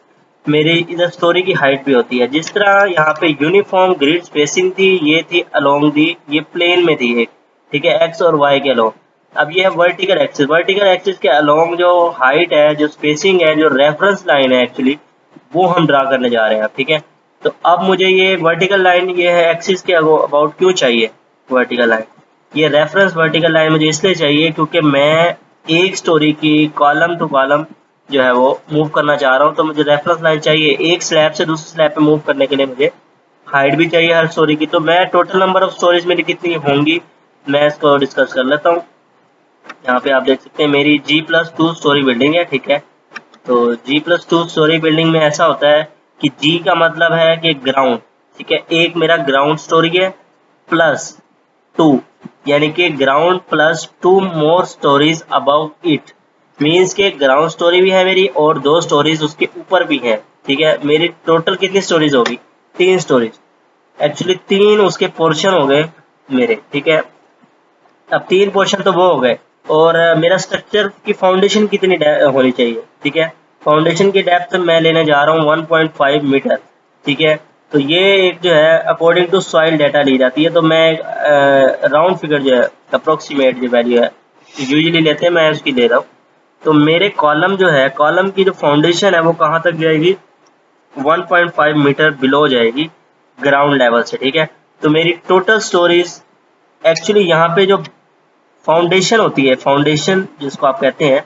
मेरे इधर स्टोरी की हाइट भी होती है। जिस तरह यहाँ पे यूनिफॉर्म ग्रिड स्पेसिंग थी, ये थी अलोंग दी, ये प्लेन में थी एक, ठीक है, एक्स और वाई के अलोंग। अब ये है वर्टिकल एक्सिस, वर्टिकल एक्सिस के अलोंग जो हाइट है, जो स्पेसिंग है, जो रेफरेंस लाइन है एक्चुअली, वो हम ड्रा करने जा रहे हैं, ठीक है। तो अब मुझे ये वर्टिकल लाइन, ये है एक्सिस के अबाउट क्यों चाहिए वर्टिकल लाइन, ये रेफरेंस वर्टिकल लाइन मुझे इसलिए चाहिए क्योंकि मैं एक स्टोरी की कॉलम टू कॉलम जो है वो मूव करना चाह रहा हूँ। तो मुझे रेफरेंस लाइन चाहिए, एक स्लैब से दूसरे स्लैब पे मूव करने के लिए मुझे हाइट भी चाहिए हर स्टोरी की। तो मैं टोटल नंबर ऑफ स्टोरीज मेरी कितनी होंगी, मैं इसको डिस्कस कर लेता हूँ। यहाँ पे आप देख सकते हैं मेरी G+2 स्टोरी बिल्डिंग है, ठीक है। तो G+2 स्टोरी बिल्डिंग में ऐसा होता है कि G का मतलब है कि ग्राउंड, ठीक है, एक मेरा ग्राउंड स्टोरी है प्लस 2, यानी कि ground plus 2 more stories above it, means के ग्राउंड स्टोरी भी है मेरी और 2 स्टोरीज उसके ऊपर भी है, ठीक है। मेरी टोटल कितनी स्टोरीज होगी, 3 स्टोरीज। एक्चुअली 3 उसके पोर्शन हो गए मेरे, ठीक है। अब 3 पोर्शन तो वो हो गए, और मेरा स्ट्रक्चर की फाउंडेशन कितनी होनी चाहिए, ठीक है। फाउंडेशन की डेप्थ मैं लेने जा रहा हूँ 1.5 मीटर, ठीक है। तो ये एक जो है अकॉर्डिंग टू सॉइल डाटा ली जाती है, तो मैं राउंड फिगर जो है अप्रोक्सीमेट जो वैल्यू है यूजुअली लेते हैं, मैं उसकी ले रहा हूँ। तो मेरे कॉलम जो है, कॉलम की जो फाउंडेशन है वो कहाँ तक जाएगी, 1.5 मीटर बिलो जाएगी ग्राउंड लेवल से, ठीक है। तो मेरी टोटल स्टोरीज एक्चुअली यहाँ पे जो फाउंडेशन होती है, फाउंडेशन जिसको आप कहते हैं,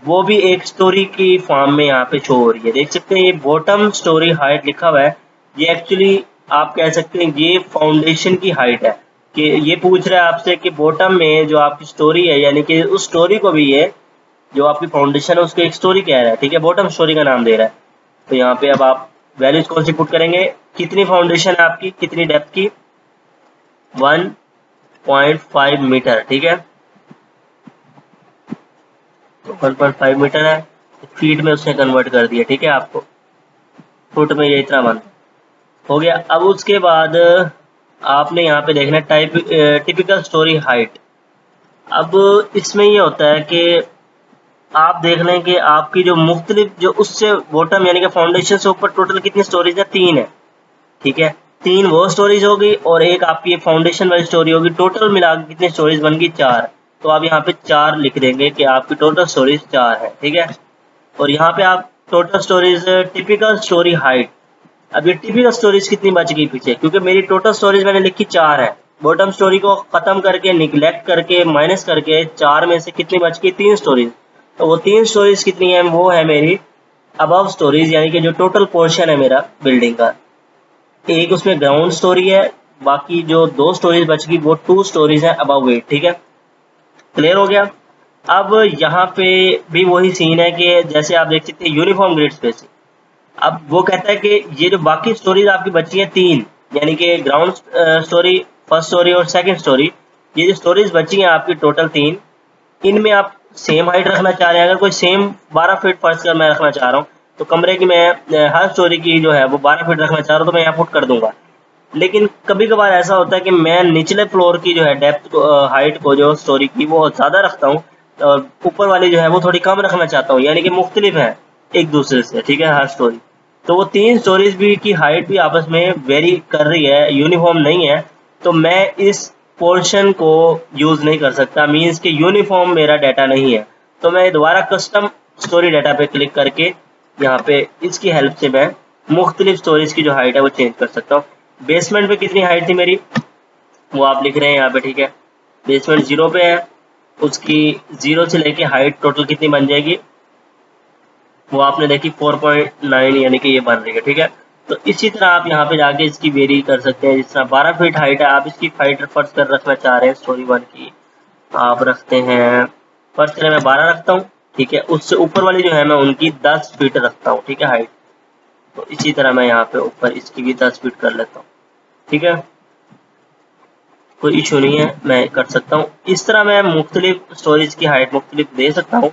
वो भी एक स्टोरी की फॉर्म में यहाँ पे शो हो रही है। देख सकते हैं ये बॉटम स्टोरी हाइट लिखा हुआ है, ये एक्चुअली आप कह सकते हैं ये फाउंडेशन की हाइट है। कि ये पूछ रहा है आपसे कि बॉटम में जो आपकी स्टोरी है, यानी कि उस स्टोरी को भी ये जो आपकी फाउंडेशन है उसको एक स्टोरी कह रहा है, ठीक है, बॉटम स्टोरी का नाम दे रहा है। तो यहाँ पे अब आप वैल्यूज कौन सी पुट करेंगे, कितनी फाउंडेशन है आपकी, कितनी डेप्थ की, 1.5 मीटर, ठीक है। तो 1.5 मीटर है, फीट में उसने कन्वर्ट कर दिया, ठीक है। आपको फुट में ये इतना बनता हो गया। अब उसके बाद आपने यहाँ पे देखना टाइप टिपिकल स्टोरी हाइट। अब इसमें ये होता है कि आप देख लें कि आपकी जो मुख्तलिफ जो उससे बॉटम यानी कि फाउंडेशन से ऊपर टोटल कितनी स्टोरेज है, 3 है, ठीक है। 3 वो स्टोरेज होगी और एक आपकी फाउंडेशन वाली स्टोरी होगी, टोटल मिला के कितनी स्टोरेज बन गई, 4। तो आप यहाँ पे 4 लिख देंगे कि आपकी टोटल स्टोरेज 4 है, ठीक है। और यहाँ पे आप total storage typical story height, अब ये टिपिकल स्टोरेज कितनी बच गई पीछे, क्योंकि मेरी टोटल स्टोरेज मैंने लिखी 4 है, बॉटम स्टोरी को खत्म करके निगलेक्ट करके माइनस करके 4 में से कितनी बच गई, 3 स्टोरीज। तो वो 3 स्टोरीज कितनी है, वो है मेरी अबव स्टोरीज, यानी कि जो टोटल पोर्शन है मेरा बिल्डिंग का, एक उसमें ग्राउंड स्टोरी है, बाकी जो 2 स्टोरीज बच गई वो 2 स्टोरीज है अबव इट, ठीक है। क्लियर हो गया। अब यहाँ पे भी वही सीन है कि जैसे आप देख सकते हैं यूनिफॉर्म ग्रिड स्पेसिंग। अब वो कहता है कि ये जो बाकी स्टोरीज आपकी बची हैं 3, यानी कि ग्राउंड स्टोरी, फर्स्ट स्टोरी और सेकंड स्टोरी, ये जो स्टोरीज बची हैं आपकी टोटल 3, इनमें आप सेम हाइट रखना चाह रहे हैं। अगर कोई सेम 12 फीट फर्स्ट का मैं रखना चाह रहा हूँ, तो कमरे की मैं हर स्टोरी की जो है वो 12 फीट रखना चाह रहा हूँ, तो मैं यहाँ पुट कर दूंगा। लेकिन कभी कभार ऐसा होता है कि मैं निचले फ्लोर की जो है डेप्थ को, हाइट को जो स्टोरी की वो ज़्यादा रखता हूँ, और ऊपर वाली जो है वो थोड़ी कम रखना चाहता हूँ, यानी कि मुख्तलिफ है एक दूसरे से, ठीक है, हर स्टोरी। तो वो 3 स्टोरीज भी की हाइट भी आपस में वेरी कर रही है, यूनिफॉर्म नहीं है। तो मैं इस पोर्शन को यूज़ नहीं कर सकता, मीन्स कि यूनिफॉर्म मेरा डाटा नहीं है। तो मैं दोबारा कस्टम स्टोरी डाटा पे क्लिक करके यहाँ पे इसकी हेल्प से मैं मुख्तलिफ स्टोरीज की जो हाइट है वो चेंज कर सकता हूँ। बेसमेंट पे कितनी हाइट थी मेरी, वो आप लिख रहे हैं यहाँ पे, ठीक है। बेसमेंट 0 पे है, उसकी 0 से लेके हाइट टोटल कितनी बन जाएगी, वो आपने देखी 4.9, यानी कि ये बन रही है, ठीक है। तो इसी तरह आप यहाँ पे जाके इसकी वेरी कर सकते हैं। जिस तरह 12 फीट हाइट है, आप इसकी हाइट फर्स्ट कर रखना चाह रहे हैं स्टोरी 1 की, आप रखते हैं फर्स्ट तरह मैं 12 रखता हूँ, ठीक है। उससे ऊपर वाली जो है मैं उनकी 10 फीट रखता हूँ, ठीक है, हाइट। तो इसी तरह मैं यहाँ पे ऊपर इसकी भी 10 फीट कर लेता हूँ, ठीक है, कोई इशू नहीं है, मैं कर सकता हूँ। इस तरह मैं मुख्तलिफ स्टोरेज की हाइट मुख्तलिफ दे सकता हूँ।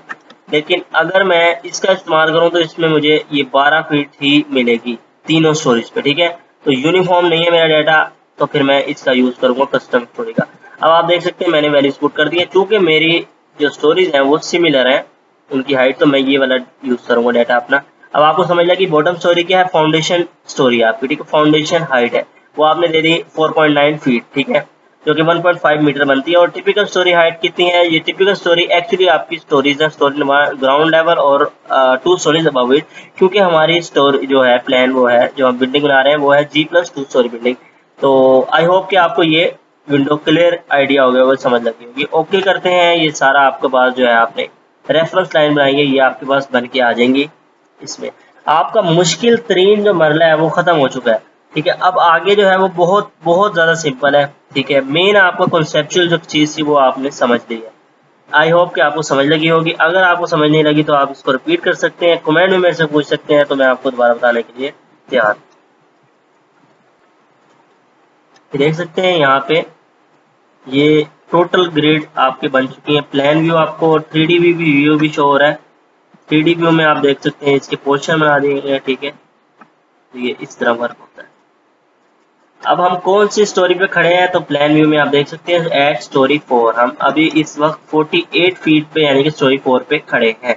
लेकिन अगर मैं इसका इस्तेमाल करूँ तो इसमें मुझे ये 12 फीट ही मिलेगी तीनों स्टोरेज पे, ठीक है। तो यूनिफॉर्म नहीं है मेरा डाटा, तो फिर मैं इसका यूज़ करूँगा कस्टम स्टोरी का। अब आप देख सकते हैं मैंने वैल्यूज पुट कर दी है, चूँकि मेरी जो स्टोरीज हैं वो सिमिलर हैं उनकी हाइट, तो मैं ये वाला यूज़ करूँगा डाटा अपना। अब आपको समझ लिया कि बॉटम स्टोरी क्या है, फाउंडेशन स्टोरी आपकी, ठीक है, फाउंडेशन हाइट है वो आपने दे दी 4.9 फीट, ठीक है, जो कि 1.5 मीटर बनती है। और टिपिकल स्टोरी हाइट कितनी है, ये टिपिकल स्टोरी एक्चुअली आपकी स्टोरीज है, स्टोरी ग्राउंड लेवल और 2 स्टोरीज अबव इट, क्योंकि हमारी स्टोरी जो है प्लान वो है जो हम बिल्डिंग बना रहे हैं वो है G+2 स्टोरी बिल्डिंग। तो आई होप कि आपको ये विंडो क्लियर आइडिया हो गया होगा, समझ लगी होगी। ओके करते हैं, ये सारा आपके पास जो है आपने रेफरेंस लाइन बनाएंगे, ये आपके पास बन के आ जाएंगी। इसमें आपका मुश्किल तरीन जो मरला है वो ख़त्म हो चुका है, ठीक है। अब आगे जो है वो बहुत बहुत ज़्यादा सिंपल है, ठीक है। मेन आपको कॉन्सेप्चुअल जो चीज़ थी वो आपने समझ ली है। आई होप कि आपको समझ लगी होगी। अगर आपको समझ नहीं लगी तो आप इसको रिपीट कर सकते हैं, कमेंट में मेरे से पूछ सकते हैं, तो मैं आपको दोबारा बताने के लिए तैयार। देख सकते हैं यहाँ पे ये टोटल ग्रिड आपके बन चुकी है। प्लान व्यू आपको 3D व्यू भी शो हो रहा है। 3D व्यू में आप देख सकते हैं इसके पोर्शन बना दिए गए, ठीक है। तो ये इस तरह वर्क होता है। अब हम कौन सी स्टोरी पे खड़े हैं, तो प्लान व्यू में आप देख सकते हैं एट स्टोरी 4, हम अभी इस वक्त 48 फीट पे यानी कि स्टोरी 4 पे खड़े हैं।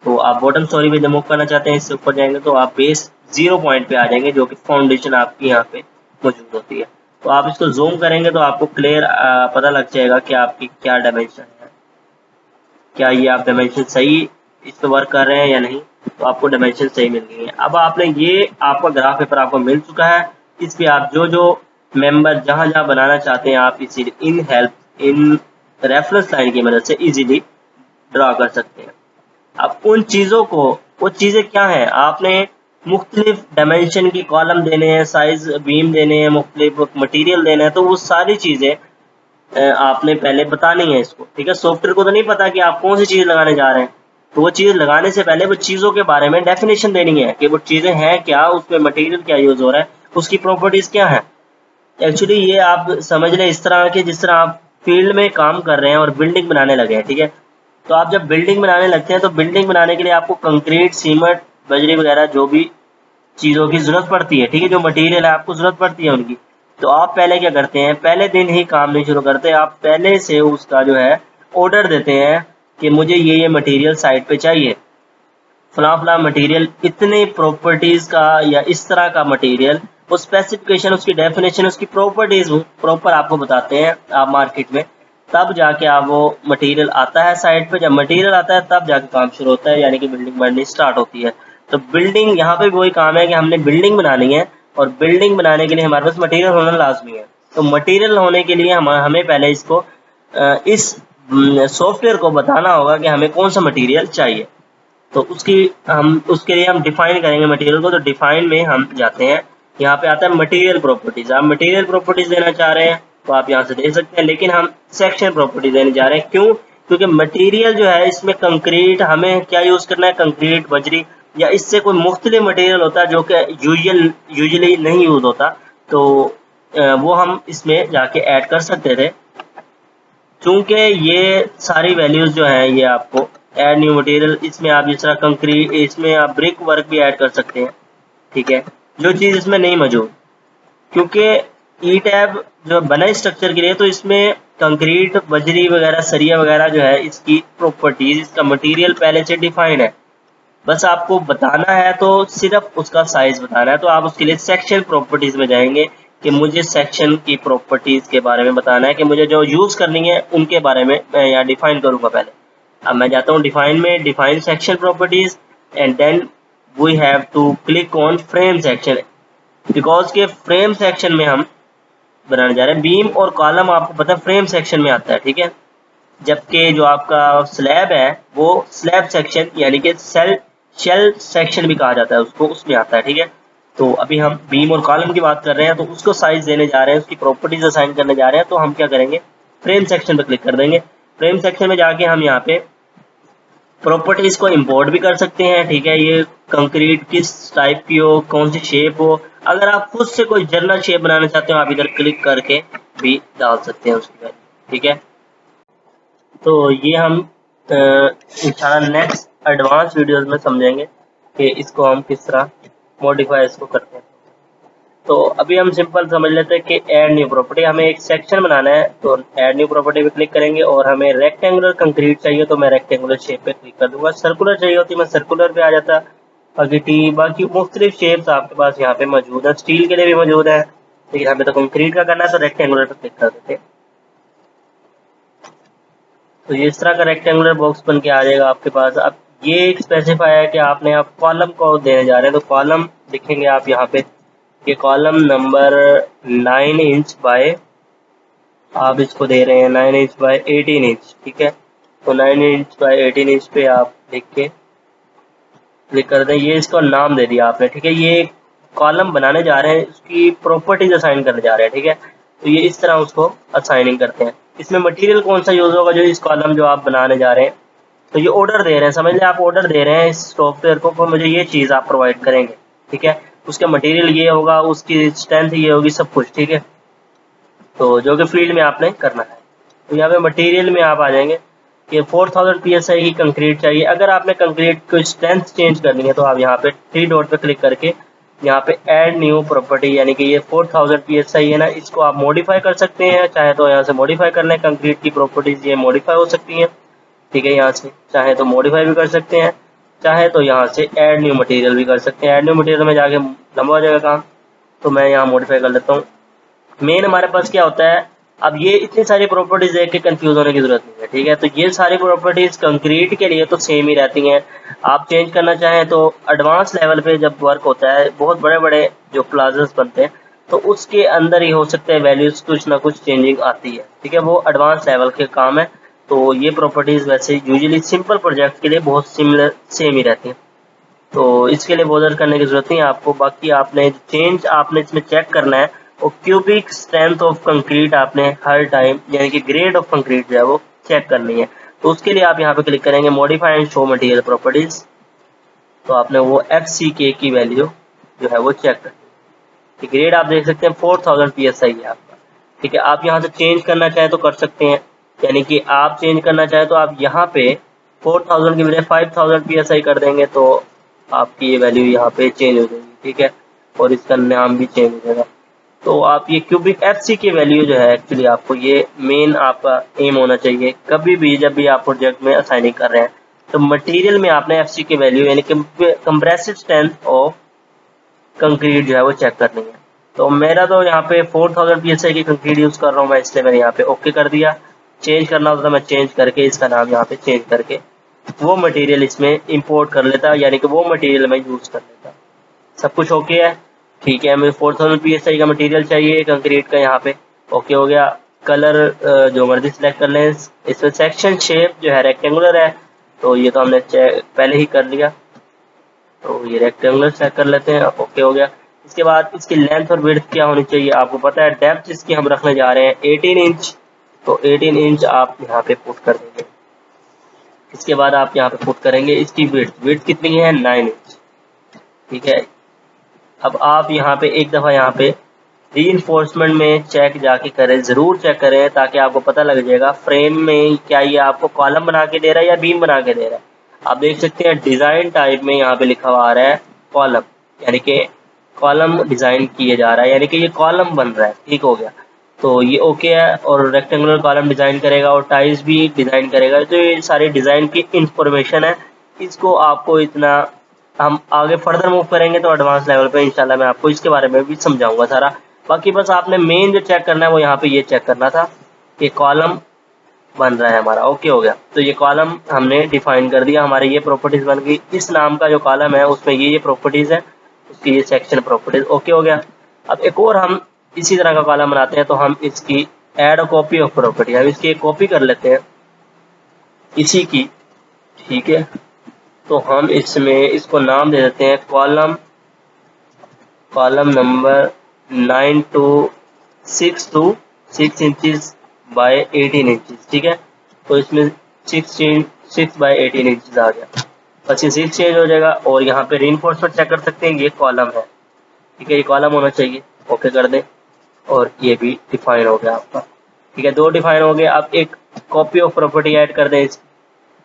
तो आप बॉटम स्टोरी पे जब मूव करना चाहते हैं, इससे ऊपर जाएंगे तो आप बेस 0 पॉइंट पे आ जाएंगे, जो कि फाउंडेशन आपकी यहाँ पे मौजूद होती है। तो आप इसको जूम करेंगे तो आपको क्लियर पता लग जाएगा कि आपकी क्या डायमेंशन है, क्या ये आप डायमेंशन सही इस पे वर्क कर रहे हैं या नहीं। तो आपको डायमेंशन सही मिल गई है। अब आपने ये आपका ग्राफ पेपर आपको मिल चुका है, इस पे आप जो जो मेंबर जहां जहां बनाना चाहते हैं आप इसी इन रेफरेंस लाइन की मदद से इजीली ड्रा कर सकते हैं। अब उन चीज़ों को, वो चीज़ें क्या हैं, आपने मुख्तलिफ डायमेंशन की कॉलम देने हैं, साइज बीम देने हैं, मुख्तलिफ मटेरियल देना है, तो वो सारी चीज़ें आपने पहले बतानी है इसको, ठीक है। सॉफ्टवेयर को तो नहीं पता कि आप कौन सी चीज़ लगाने जा रहे हैं, तो वो चीज़ लगाने से पहले वो चीज़ों के बारे में डेफिनेशन देनी है कि वो चीज़ें हैं क्या, उसमें मटेरियल क्या यूज़ हो रहा है, उसकी प्रॉपर्टीज़ क्या है। एक्चुअली ये आप समझ लें इस तरह के जिस तरह आप फील्ड में काम कर रहे हैं और बिल्डिंग बनाने लगे हैं, ठीक है। तो आप जब बिल्डिंग बनाने लगते हैं तो बिल्डिंग बनाने के लिए आपको कंक्रीट, सीमेंट, बजरी वगैरह जो भी चीज़ों की ज़रूरत पड़ती है, ठीक है, जो मटेरियल है आपको ज़रूरत पड़ती है उनकी। तो आप पहले क्या करते हैं, पहले दिन ही काम नहीं शुरू करते, आप पहले से उसका जो है ऑर्डर देते हैं कि मुझे ये मटेरियल साइट पे चाहिए, फला फला मटेरियल, इतने प्रॉपर्टीज़ का या इस तरह का मटेरियल, वो स्पेसिफिकेशन, उसकी डेफिनेशन, उसकी प्रॉपर्टीज़ प्रॉपर आपको बताते हैं आप मार्केट में। तब जाके आप वो मटेरियल आता है साइट पे, जब मटेरियल आता है तब जाके काम शुरू होता है, यानी कि बिल्डिंग बननी स्टार्ट होती है। तो बिल्डिंग यहाँ पे भी वही काम है कि हमने बिल्डिंग बनानी है, और बिल्डिंग बनाने के लिए हमारे पास मटेरियल होना लाजमी है। तो मटेरियल होने के लिए हमें पहले इसको इस सॉफ्टवेयर को बताना होगा कि हमें कौन सा मटेरियल चाहिए। तो उसके लिए हम डिफाइन करेंगे मटेरियल को। तो डिफाइन में हम जाते हैं, यहाँ पे आता है मटेरियल प्रॉपर्टीज। आप मटेरियल प्रॉपर्टीज देना चाह रहे हैं तो आप यहाँ से दे सकते हैं, लेकिन हम सेक्शन प्रॉपर्टी देने जा रहे हैं। क्यों? क्योंकि मटेरियल जो है इसमें कंक्रीट, हमें क्या यूज़ करना है, कंक्रीट, बजरी या इससे कोई मुख्तलिफ मटेरियल होता है जो कि यूजली नहीं यूज़ होता, तो वो हम इसमें जाके ऐड कर सकते थे। चूंकि ये सारी वैल्यूज जो हैं ये आपको ऐड न्यू मटेरियल, इसमें आप जिस तरह कंक्रीट, इसमें आप ब्रिक वर्क भी ऐड कर सकते हैं, ठीक है, जो चीज़ इसमें नहीं मौजूद। क्योंकि ई टैब जो बना स्ट्रक्चर के लिए, तो इसमें कंक्रीट, बजरी वगैरह, सरिया वगैरह जो है इसकी प्रॉपर्टीज, इसका मटेरियल पहले से डिफाइंड है। बस आपको बताना है तो सिर्फ उसका साइज बताना है। तो आप उसके लिए सेक्शन प्रॉपर्टीज में जाएंगे कि मुझे सेक्शन की प्रॉपर्टीज के बारे में बताना है, कि मुझे जो यूज करनी है उनके बारे में मैं यहाँ डिफाइन करूंगा पहले। अब मैं जाता हूँ डिफाइन में, define section properties, and then we have to click on frame section, because के फ्रेम सेक्शन में हम बनाने जा रहे हैं। बीम और कॉलम आपको पता है फ्रेम सेक्शन में आता है, ठीक है, जबकि जो आपका स्लैब है वो स्लैब सेक्शन यानी कि शेल सेक्शन भी कहा जाता है उसको, उसमें आता है, ठीक है। तो अभी हम बीम और कॉलम की बात कर रहे हैं, तो उसको साइज देने जा रहे हैं, उसकी प्रॉपर्टीज असाइन करने जा रहे हैं। तो हम क्या करेंगे, फ्रेम सेक्शन पर क्लिक कर देंगे। फ्रेम सेक्शन में जाके हम यहाँ पे प्रॉपर्टीज को इंपोर्ट भी कर सकते हैं, ठीक है। ये कंक्रीट किस टाइप की हो, कौन सी शेप हो, अगर आप खुद से कोई जनरल शेप बनाना चाहते हो आप इधर क्लिक करके भी डाल सकते हैं उसकी वैल्यू, ठीक है। तो ये हम इंशाल्लाह नेक्स्ट एडवांस वीडियोस में समझेंगे कि इसको हम किस तरह मॉडिफाई इसको करते हैं। तो अभी हम सिंपल समझ लेते हैं कि ऐड न्यू प्रॉपर्टी, हमें एक सेक्शन बनाना है, तो ऐड न्यू प्रॉपर्टी पे क्लिक करेंगे। और हमें रेक्टेंगुलर कंक्रीट चाहिए तो मैं रेक्टेंगुलर शेप पे क्लिक कर दूंगा, सर्कुलर चाहिए होती मैं सर्कुलर पे आ जाता, बाकी मुख्तलिफ शेप्स आपके पास यहाँ पे मौजूद है, स्टील के लिए भी मौजूद है, लेकिन हमें तो कंक्रीट का करना है तो रेक्टेंगुलर पे क्लिक कर देते हैं। तो ये इस तरह का रेक्टेंगुलर बॉक्स बन के आ जाएगा आपके पास। अब ये एक स्पेसिफाई है कि आपने आप कॉलम को देने जा रहे हैं, तो कॉलम लिखेंगे आप यहाँ पे, ये कॉलम नंबर 9 इंच बाय, आप इसको दे रहे हैं 9 इंच बाय 18 इंच, ठीक है। तो 9 इंच बाय 18 इंच पे आप लिख के क्लिक कर दें। ये इसको नाम दे दिया आपने, ठीक है। ये कॉलम बनाने जा रहे हैं, उसकी प्रॉपर्टीज असाइन करने जा रहे हैं, ठीक है। तो ये इस तरह उसको असाइनिंग करते हैं। इसमें मटेरियल कौन सा यूज होगा, जो इस कॉलम जो आप बनाने जा रहे हैं, तो ये ऑर्डर दे रहे हैं, समझ लें आप ऑर्डर दे रहे हैं इस सॉफ्टवेयर को मुझे ये चीज़ आप प्रोवाइड करेंगे, ठीक है। उसका मटेरियल ये होगा, उसकी स्ट्रेंथ ये होगी, सब कुछ, ठीक है। तो जो कि फील्ड में आपने करना है। तो यहाँ पे मटेरियल में आप आ जाएंगे कि 4000 PSI की कंक्रीट चाहिए। अगर आपने कंक्रीट को स्ट्रेंथ चेंज करनी है तो आप यहाँ पे 3 डॉट पे क्लिक करके यहाँ पे ऐड न्यू प्रॉपर्टी, यानी कि ये 4000 PSI है ना, इसको आप मॉडिफाई कर सकते हैं। चाहे तो यहाँ से मॉडिफाई कर लें, कंक्रीट की प्रॉपर्टीज ये मॉडिफाई हो सकती हैं, ठीक है। यहाँ से चाहे तो मॉडिफाई भी कर सकते हैं, चाहे तो यहाँ से ऐड न्यू मटेरियल भी कर सकते हैं। ऐड न्यू मटेरियल में जाके लंबा हो जाएगा काम, तो मैं यहाँ मॉडिफाई कर लेता हूँ। मेन हमारे पास क्या होता है, अब ये इतनी सारी प्रॉपर्टीज देख के कंफ्यूज होने की जरूरत नहीं है, ठीक है। तो ये सारी प्रॉपर्टीज कंक्रीट के लिए तो सेम ही रहती हैं। आप चेंज करना चाहें तो एडवांस लेवल पे जब वर्क होता है, बहुत बड़े बड़े जो प्लाजास बनते हैं, तो उसके अंदर ही हो सकता है वैल्यूज कुछ ना कुछ चेंजिंग आती है, ठीक है। वो एडवांस लेवल के काम है। तो ये प्रॉपर्टीज वैसे यूजुअली सिंपल प्रोजेक्ट के लिए बहुत सिमिलर सेम ही रहती हैं, तो इसके लिए बॉदर करने की जरूरत नहीं है आपको। बाकी आपने चेंज आपने इसमें चेक करना है, और क्यूबिक स्ट्रेंथ ऑफ कंक्रीट आपने हर टाइम, यानी कि ग्रेड ऑफ कंक्रीट जो है वो चेक करनी है। तो उसके लिए आप यहाँ पे क्लिक करेंगे modify and show material properties, तो आपने वो FCK की वैल्यू जो है वो चेक करनी है। ग्रेड आप देख सकते हैं 4000 PSI है आपका, ठीक है। आप यहाँ से चेंज करना चाहें तो कर सकते हैं, यानी कि आप चेंज करना चाहें तो आप यहाँ पे 4000 की बजाय 5000 PSI कर देंगे, तो आपकी ये वैल्यू यहाँ पे चेंज हो जाएगी, ठीक है। और इसका नाम भी चेंज हो जाएगा। तो आप ये क्यूबिक FC की वैल्यू जो है, एक्चुअली आपको ये मेन आपका एम होना चाहिए कभी भी जब भी आप प्रोजेक्ट में असाइनिंग कर रहे हैं। तो मटेरियल में आपने FC की वैल्यू, यानी कंप्रेसिव स्ट्रेंथ ऑफ कंक्रीट जो है वो चेक करनी है। तो मेरा तो यहाँ पे 4000 PSI की कंक्रीट यूज कर रहा हूँ मैं, इसलिए मैंने यहाँ पे ओके कर दिया। चेंज करना होता तो मैं चेंज करके इसका नाम यहाँ पे चेंज करके वो मटेरियल इसमें इंपोर्ट कर लेता, यानी कि वो मटेरियल मैं यूज कर लेता। सब कुछ ओके है, ठीक है। मुझे 4000 PSI का मटेरियल चाहिए कंक्रीट का, यहाँ पे ओके हो गया। कलर जो मर्जी सिलेक्ट कर लें। इसमें सेक्शन शेप जो है रेक्टेंगुलर है, तो ये तो हमने पहले ही कर लिया, तो ये रेक्टेंगुलर सेलेक्ट कर लेते हैं, ओके हो गया। इसके बाद इसकी लेंथ और विड्थ क्या होनी चाहिए आपको पता है। डेप्थ इसकी हम रखने जा रहे हैं 18 इंच, तो 18 इंच आप यहाँ पे पुट कर देंगे। इसके बाद आप यहाँ पे पुट करेंगे इसकी विड्थ कितनी है, 9 इंच, ठीक है। अब आप यहाँ पे एक दफ़ा यहाँ पे रीइंफोर्समेंट में चेक जाके करें, ज़रूर चेक करें, ताकि आपको पता लग जाएगा फ्रेम में क्या ये आपको कॉलम बना के दे रहा है या बीम बना के दे रहा है। आप देख सकते हैं डिज़ाइन टाइप में यहाँ पे लिखा हुआ आ रहा है कॉलम, यानी कि कॉलम डिज़ाइन किए जा रहा है, यानी कि ये कॉलम बन रहा है, ठीक हो गया। तो ये ओके है, और रेक्टेंगुलर कॉलम डिज़ाइन करेगा और टाइल्स भी डिज़ाइन करेगा। तो ये सारी डिज़ाइन की इंफॉर्मेशन है, इसको आपको इतना, हम आगे फर्दर मूव करेंगे तो एडवांस लेवल पे इंशाल्लाह मैं आपको इसके बारे में भी समझाऊंगा सारा। बाकी बस आपने मेन जो चेक करना है वो यहाँ पे ये चेक करना था कि कॉलम बन रहा है हमारा, ओके हो गया। तो ये कॉलम हमने डिफाइन कर दिया, हमारे ये प्रॉपर्टीज बन गई। इस नाम का जो कॉलम है उसमें ये प्रॉपर्टीज है, उसकी ये सेक्शन प्रॉपर्टीज, ओके हो गया। अब एक और हम इसी तरह का कॉलम बनाते हैं, तो हम इसकी add a copy of property, हम इसकी एक कॉपी कर लेते हैं इसी की, ठीक है। तो हम इसमें इसको नाम दे देते हैं column number 9 to 6 inches by 18 inches, ठीक है। तो इसमें 6 बाय 18 इंचज आ गया, बस ये 6 चेंज हो जाएगा। और यहाँ पे रीइंफोर्समेंट चेक कर सकते हैं, ये कॉलम है, ठीक है, ये कॉलम होना चाहिए, ओके कर दें। और ये भी डिफाइन हो गया आपका, ठीक है, दो डिफाइन हो गए। आप एक कॉपी ऑफ प्रॉपर्टी ऐड कर दें इसकी,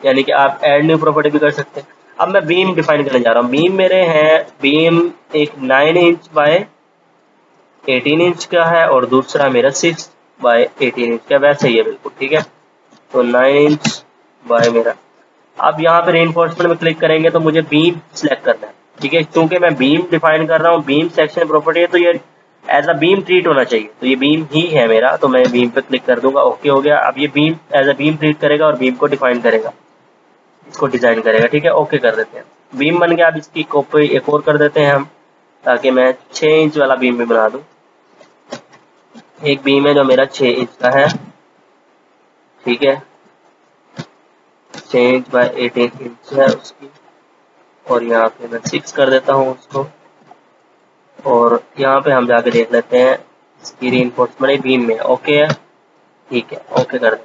यानी कि आप ऐड न्यू प्रॉपर्टी भी कर सकते हैं। अब मैं बीम डिफाइन करने जा रहा हूँ। बीम मेरे हैं, बीम एक 9 इंच बाय 18 इंच का है, और दूसरा मेरा 6 बाय 18 इंच का, वैसे ही है बिल्कुल, ठीक है। तो 9 इंच बाय मेरा, अब यहाँ पे रेनफोर्समेंट में क्लिक करेंगे तो मुझे बीम सिलेक्ट करना है, ठीक है। क्योंकि मैं बीम डिफाइन कर रहा हूँ, बीम सेक्शन प्रॉपर्टी है, तो ये एज अ बीम ट्रीट होना चाहिए, तो ये बीम ही है मेरा, तो मैं बीम पे क्लिक कर दूंगा, ओके हो गया। अब ये beam as a beam treat करेगा और बीम को डिफाइन करेगा, इसको डिजाइन करेगा, ठीक है, ओके कर देते हैं। बीम बन गया। अब इसकी कॉपी एक और कर देते हैं हम, ताकि मैं 6 इंच वाला बीम भी बना दूं। एक बीम है जो मेरा 6 इंच का है, ठीक है, 6 इंच बाय 18 इंच है उसकी, और यहाँ पे मैं 6 कर देता हूँ उसको। और यहाँ पे हम जाके देख लेते हैं इसकी रीइंफोर्समेंट बीम में, ओके है, ठीक है, ओके कर दें।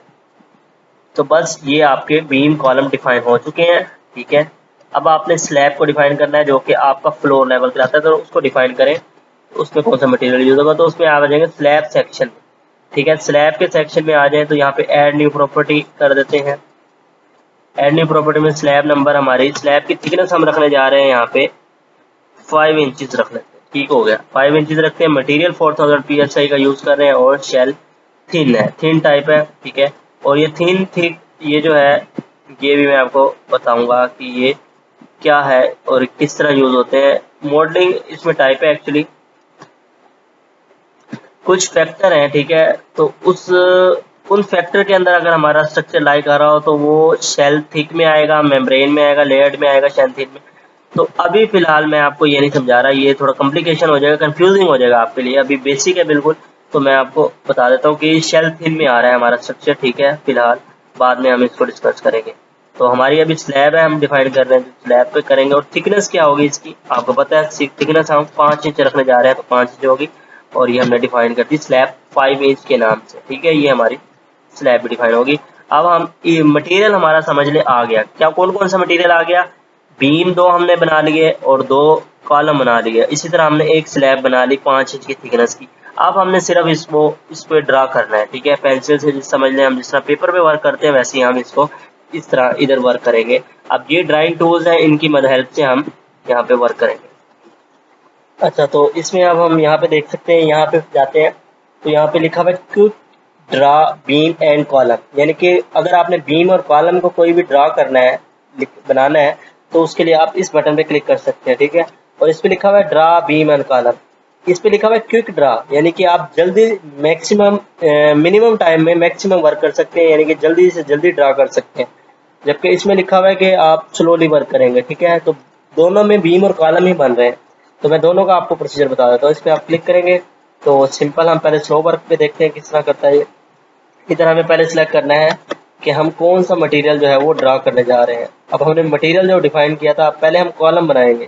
तो बस ये आपके बीम कॉलम डिफाइन हो चुके हैं, ठीक है। अब आपने स्लैब को डिफाइन करना है, जो कि आपका फ्लोर लेवल पे आता है, तो उसको डिफाइन करें। उसमें कौन सा मटेरियल यूज होगा, तो उसमें आ जाएंगे स्लैब सेक्शन, ठीक है। स्लैब के सेक्शन में आ जाए तो यहाँ पे ऐड न्यू प्रॉपर्टी कर देते हैं। ऐड न्यू प्रॉपर्टी में स्लैब नंबर, हमारी स्लैब की थिकनेस हम रखने जा रहे हैं यहाँ पे 5 इंचज रख लेते हैं, ठीक हो गया। 5 इंचज रखते हैं। मटेरियल 4000 PSI का यूज़ कर रहे हैं और शेल थिन है, थिन टाइप है, ठीक है। और ये थिन थिक ये जो है ये भी मैं आपको बताऊंगा कि ये क्या है और किस तरह यूज़ होते हैं। मॉडलिंग इसमें टाइप है एक्चुअली, कुछ फैक्टर हैं, ठीक है। तो उन फैक्टर के अंदर अगर हमारा स्ट्रक्चर लाई कर रहा हो तो वो शेल थिक में आएगा, मेम्ब्रेन में आएगा, लेयर्ड में आएगा, शेल थिन में। तो अभी फिलहाल मैं आपको ये नहीं समझा रहा, ये थोड़ा कॉम्प्लिकेशन हो जाएगा, कंफ्यूजिंग हो जाएगा आपके लिए। अभी बेसिक है बिल्कुल। तो मैं आपको बता देता हूँ कि शेल थिन में आ रहा है हमारा स्ट्रक्चर, ठीक है। फिलहाल बाद में हम इसको डिस्कस करेंगे। तो हमारी अभी स्लैब है, हम डिफाइन कर रहे हैं, स्लैब पे करेंगे। और थिकनेस क्या होगी इसकी आपको पता है, थिकनेस हम 5 इंच रखने जा रहे हैं, तो 5 इंच होगी। और ये हमने डिफाइन कर दी स्लैब 5 इंच के नाम से, ठीक है। ये हमारी स्लैब भी डिफाइन होगी। अब हम ये मटेरियल हमारा समझ ले आ गया, क्या कौन कौन सा मटेरियल आ गया। बीम 2 हमने बना लिए और 2 कॉलम बना लिए। इसी तरह हमने एक स्लैब बना ली 5 इंच की थिकनेस की। अब हमने सिर्फ इस पे ड्रा करना है, ठीक है। पेंसिल से समझ लें, हम जिस तरह पेपर पे वर्क करते हैं वैसे ही हम इसको इस तरह इधर वर्क करेंगे। अब ये ड्राइंग टूल्स हैं, इनकी मदद हेल्प से हम यहाँ पे वर्क करेंगे। अच्छा, तो इसमें अब हम यहाँ पे देख सकते हैं, यहाँ पे जाते हैं तो यहाँ पे लिखा हुआ है quick draw beam and column, यानी कि अगर आपने बीम और कॉलम को कोई भी ड्रा करना है, बनाना है, तो उसके लिए आप इस बटन पे क्लिक कर सकते हैं, ठीक है। और इस पे लिखा हुआ है ड्रा बीम एंड कॉलम, इस पे लिखा हुआ है क्विक ड्रा, यानी कि आप जल्दी मैक्सिमम मिनिमम टाइम में मैक्सिमम वर्क कर सकते हैं, यानी कि जल्दी से जल्दी ड्रा कर सकते हैं। जबकि इसमें लिखा हुआ है कि आप स्लोली वर्क करेंगे, ठीक है। तो दोनों में बीम और कॉलम ही बन रहे हैं, तो मैं दोनों का आपको प्रोसीजर बता देता हूँ। इस पर आप क्लिक करेंगे तो सिंपल हम पहले स्लो वर्क पे देखते हैं किस तरह करता है ये। इधर हमें पहले सिलेक्ट करना है कि हम कौन सा मटेरियल जो है वो ड्रा करने जा रहे हैं। अब हमने मटेरियल जो डिफाइन किया था, पहले हम कॉलम बनाएंगे,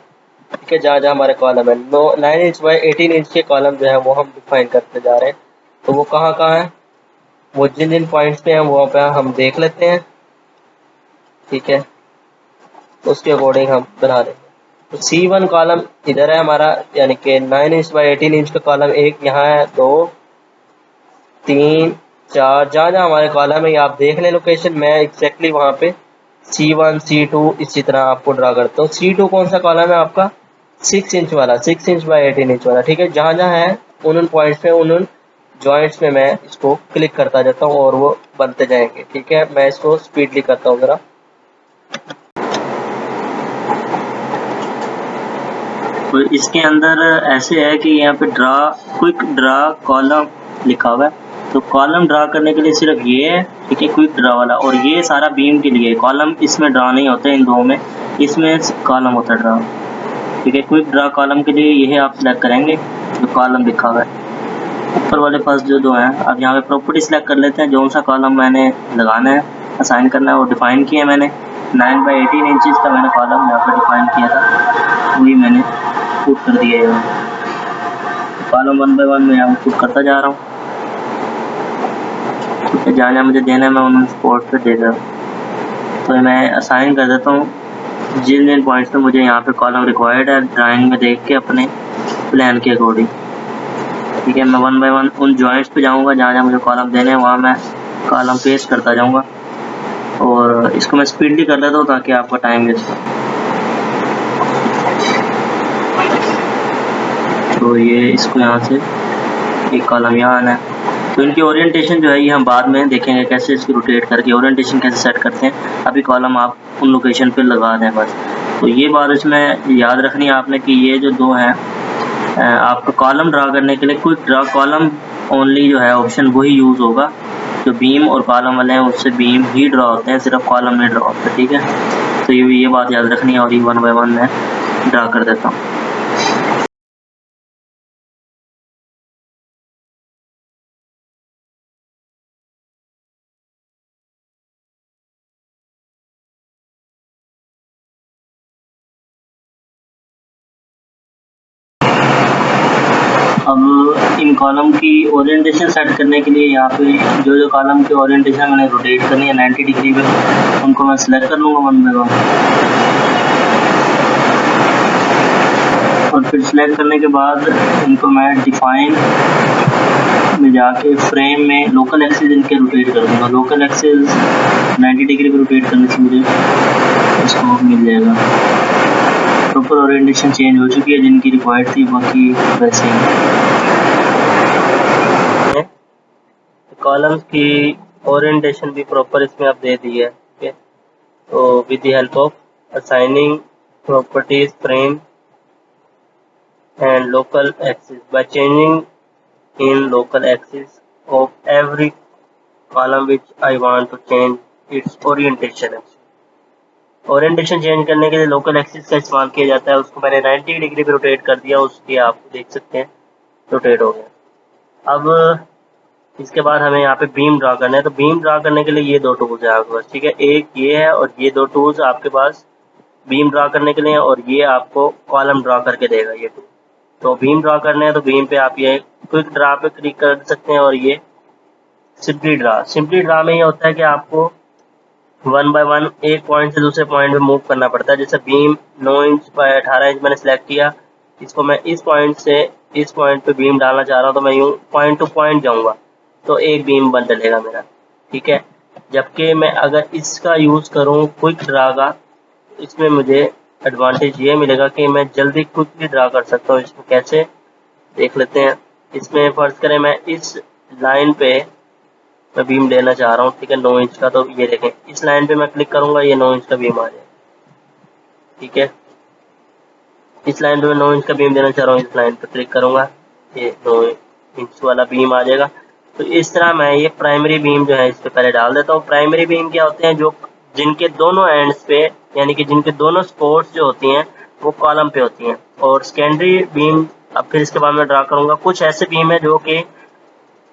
ठीक है। जहाँ जहाँ हमारे कॉलम है 9 इंच बाई 18 इंच के कॉलम जो है वो हम डिफाइन करते जा रहे हैं। तो वो कहाँ कहाँ है, वो जिन जिन पॉइंट्स पे हैं वो पे हम देख लेते हैं, ठीक है। उसके अकॉर्डिंग हम बना देंगे। तो C1 कॉलम इधर है हमारा, यानी कि 9 इंच बाई 18 इंच का कॉलम एक यहाँ है, 2 3 4 जहाँ जहाँ हमारे कॉलम है, आप देख लें लोकेशन। मैं एग्जैक्टली वहाँ पे C1 C2 इसी तरह आपको ड्रा करता हूँ। C2 कौन सा कॉलम है आपका, 6 इंच वाला, 6 इंच बाई 18 इंच वाला, ठीक है। जहाँ जहाँ है उन पॉइंट्स पे उन जॉइंट्स में मैं इसको क्लिक करता जाता हूँ और वो बनते जाएंगे, ठीक है। मैं इसको स्पीडली करता हूँ ज़रा। तो इसके अंदर ऐसे है कि यहाँ पे क्विक ड्रा कॉलम लिखा हुआ है। तो कॉलम ड्रा करने के लिए सिर्फ ये है, ठीक है, क्विक ड्रा वाला। और ये सारा बीम के लिए, कॉलम इसमें ड्रा नहीं होते, इन दो में, इसमें कॉलम होता है ड्रा, ठीक है। क्विक ड्रा कॉलम के लिए यही आप सिलेक्ट करेंगे जो कॉलम लिखा हुआ है ऊपर वाले फर्स्ट जो दो हैं। अब यहाँ पे प्रॉपर्टी सिलेक्ट कर लेते हैं, जो सा कॉलम मैंने लगाना है, असाइन करना है, वो डिफाइन किया है मैंने। 9 बाई 18 इंचज़ का मैंने कॉलम यहाँ पर डिफाइन किया था, वही मैंने पुट कर दिया है। कॉलम 1 बाई 1 मैं यहाँ पुट करता जा रहा हूँ, ठीक है। जहाँ जहाँ मुझे देना है मैं उन स्पॉट पे दे रहा हूँ। तो मैं असाइन कर देता हूँ जिन जिन पॉइंट्स पे मुझे यहाँ पे कॉलम रिक्वायर्ड है, ड्राइंग में देख के अपने प्लान के अकॉर्डिंग, ठीक है। मैं 1 बाई 1 उन जॉइंट्स पे जाऊँगा जहाँ जहाँ मुझे कॉलम देने हैं, वहाँ मैं कॉलम पेस्ट करता जाऊँगा। और इसको मैं स्पीडली कर लेता हूँ ताकि आपका टाइम वेस्ट हो। तो ये इसको यहाँ से एक कॉलम यहाँ आना है। तो इनकी ओरिएंटेशन जो है ये हम बाद में देखेंगे, कैसे इसकी रोटेट करके ओरिएंटेशन कैसे सेट करते हैं। अभी कॉलम आप उन लोकेशन पे लगा दें बस। तो ये बात इसमें याद रखनी है आपने कि ये जो दो हैं, आपको कॉलम ड्रा करने के लिए क्विक ड्रा कॉलम ओनली जो है ऑप्शन वही यूज़ होगा। जो बीम और कॉलम वाले हैं उससे बीम ही ड्रा होते हैं, सिर्फ कॉलम नहीं ड्रा होते, ठीक है। तो ये बात याद रखनी है। और ये 1 बाई 1 मैं ड्रा कर देता हूँ। अब इन कॉलम की ओरिएंटेशन सेट करने के लिए यहाँ पे जो कॉलम की ओरिएंटेशन मैंने रोटेट करनी है 90 डिग्री पे, उनको मैं सिलेक्ट कर लूँगा 1 बाई 1। और फिर सिलेक्ट करने के बाद इनको मैं डिफाइन में जाके फ्रेम में लोकल एक्सिस इनके रोटेट कर दूँगा। लोकल एक्सिस 90 डिग्री पे रोटेट करने से मुझे इसको मिल जाएगा। तो प्रॉपर ओरिएंटेशन चेंज हो चुकी है, जिनकी रिक्वायर्ड थी बाकी वैसे ही। कॉलम्स की ओरिएंटेशन भी प्रॉपर इसमें आप दे दी है। ठीक है, तो with the help of assigning properties frame and local axis by changing in local axis of every column which I want to change its orientation। Orientation change करने के लिए लोकल एक्सिस का इस्तेमाल किया जाता है। उसको मैंने 90 डिग्री पे रोटेट कर दिया, उसकी आप देख सकते हैं रोटेट हो गया। अब इसके बाद हमें यहाँ पे बीम ड्रा करना है, तो बीम ड्रा करने के लिए ये दो टूल्स है आपके पास। ठीक है, एक ये है और ये दो टूल्स आपके पास बीम ड्रा करने के लिए, और ये आपको कॉलम ड्रा करके देगा ये टूल। तो बीम ड्रा करने हैं तो बीम पे आप ये क्विक ड्रा पे क्लिक कर सकते हैं, और ये सिंपली ड्रा में ये होता है कि आपको 1 बाय 1 एक पॉइंट से दूसरे पॉइंट में मूव करना पड़ता है। जैसे बीम 9 इंच बाय 18 इंच मैंने सेलेक्ट किया, इसको मैं इस पॉइंट से इस पॉइंट पे बीम डालना चाह रहा हूँ, तो मैं यूँ पॉइंट टू पॉइंट जाऊँगा तो एक बीम बन डलेगा मेरा। ठीक है, जबकि मैं अगर इसका यूज़ करूँ क्विक ड्रा का, इसमें मुझे एडवांटेज ये मिलेगा कि मैं जल्दी क्विकली ड्रा कर सकता हूँ। इसमें कैसे देख लेते हैं। इसमें फर्ज करें मैं इस लाइन पे मैं बीम लेना चाह रहा हूँ, ठीक है, 9 इंच का, तो ये देखें इस लाइन पे मैं क्लिक करूंगा, ये 9 इंच का बीम आ जाए। ठीक है, इस लाइन पे मैं 9 इंच का बीम देना चाह रहा हूँ, इस लाइन पे क्लिक करूंगा, ये 9 इंच वाला बीम आ जाएगा। तो इस तरह मैं ये प्राइमरी बीम जो है इस पे पहले डाल देता हूँ। प्राइमरी बीम क्या होते हैं, जो जिनके दोनों एंड्स पे यानी कि जिनके दोनों सपोर्ट्स जो होती हैं वो कॉलम पे होती हैं। और सेकेंडरी बीम अब फिर इसके बाद मैं ड्रा करूंगा। कुछ ऐसे बीम है जो कि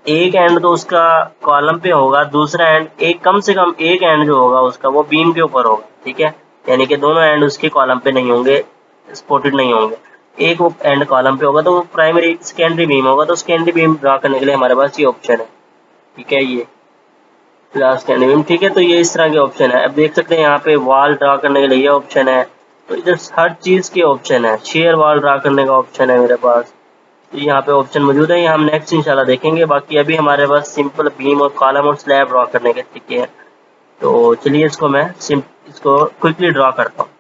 एक एंड तो उसका कॉलम पे होगा, दूसरा एंड एक कम से कम एक एंड जो होगा उसका वो बीम के ऊपर होगा। ठीक है, यानी कि दोनों एंड उसके कॉलम पे नहीं होंगे, सपोर्टेड नहीं होंगे, एक वो एंड कॉलम पे होगा, तो वो प्राइमरी सेकेंडरी बीम होगा। तो सेकेंडरी बीम ड्रा करने के लिए हमारे पास ये ऑप्शन है। ठीक है, ये लास्ट सेकेंडरी बीम। ठीक है, तो ये इस तरह के ऑप्शन है। अब देख सकते हैं यहाँ पे वॉल ड्रा करने के लिए ये ऑप्शन है। तो इधर हर चीज़ के ऑप्शन है। शेयर वॉल ड्रा करने का ऑप्शन है मेरे पास, तो यहाँ पे ऑप्शन मौजूद है। ये हम नेक्स्ट इंशाल्लाह देखेंगे। बाकी अभी हमारे पास सिंपल बीम और कॉलम और स्लैब ड्रा करने के तरीके हैं। तो चलिए इसको मैं इसको क्विकली ड्रा करता हूँ।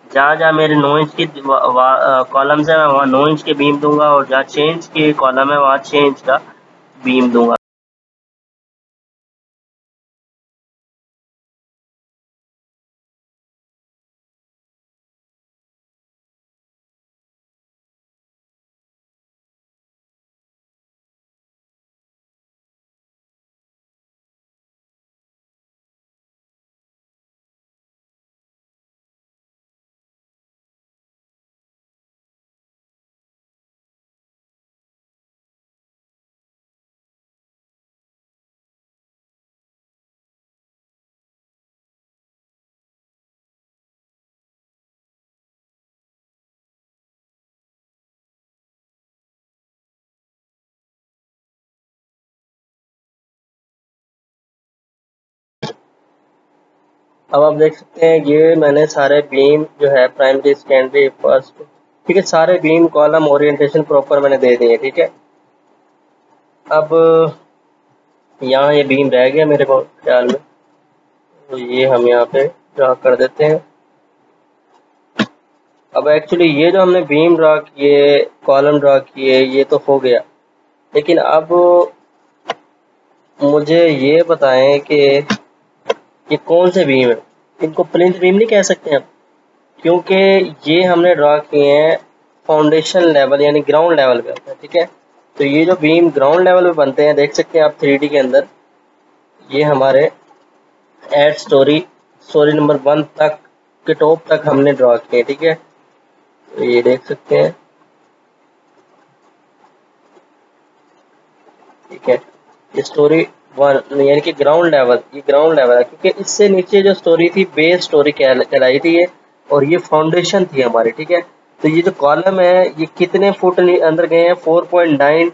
जहाँ जहाँ मेरे 9 इंच की कॉलम्स है मैं वहाँ 9 इंच के बीम दूंगा, और जहाँ 6 इंच की कॉलम है वहाँ 6 इंच का बीम दूंगा। अब आप देख सकते हैं ये मैंने सारे बीम जो है प्राइमरी सेकेंडरी फर्स्ट, ठीक है, सारे बीम कॉलम ओरिएंटेशन प्रॉपर मैंने दे दिए। ठीक है, अब यहाँ ये बीम रह गया मेरे को ख्याल में, तो ये हम यहाँ पे ड्रा कर देते हैं। अब एक्चुअली ये जो हमने बीम ड्रा किए, कॉलम ड्रा किए, ये तो हो गया, लेकिन अब मुझे ये बताएं कि ये कौन से बीम है। इनको प्लिंथ बीम नहीं कह सकते हम, क्योंकि ये हमने ड्रा किए हैं फाउंडेशन लेवल यानी ग्राउंड लेवल पे होता है। ठीक है, तो ये जो बीम ग्राउंड लेवल पे बनते हैं, देख सकते हैं आप 3D के अंदर, ये हमारे एट स्टोरी नंबर 1 तक के टॉप तक हमने ड्रा किए। ठीक है, तो ये देख सकते हैं। ठीक है, ये स्टोरी 1 यानी कि ग्राउंड लेवल, ये ग्राउंड लेवल है, क्योंकि इससे नीचे जो स्टोरी थी बेस स्टोरी कहलाई थी ये, और ये फाउंडेशन थी हमारी। ठीक है, तो ये जो कॉलम है ये कितने फुट अंदर गए हैं, 4.9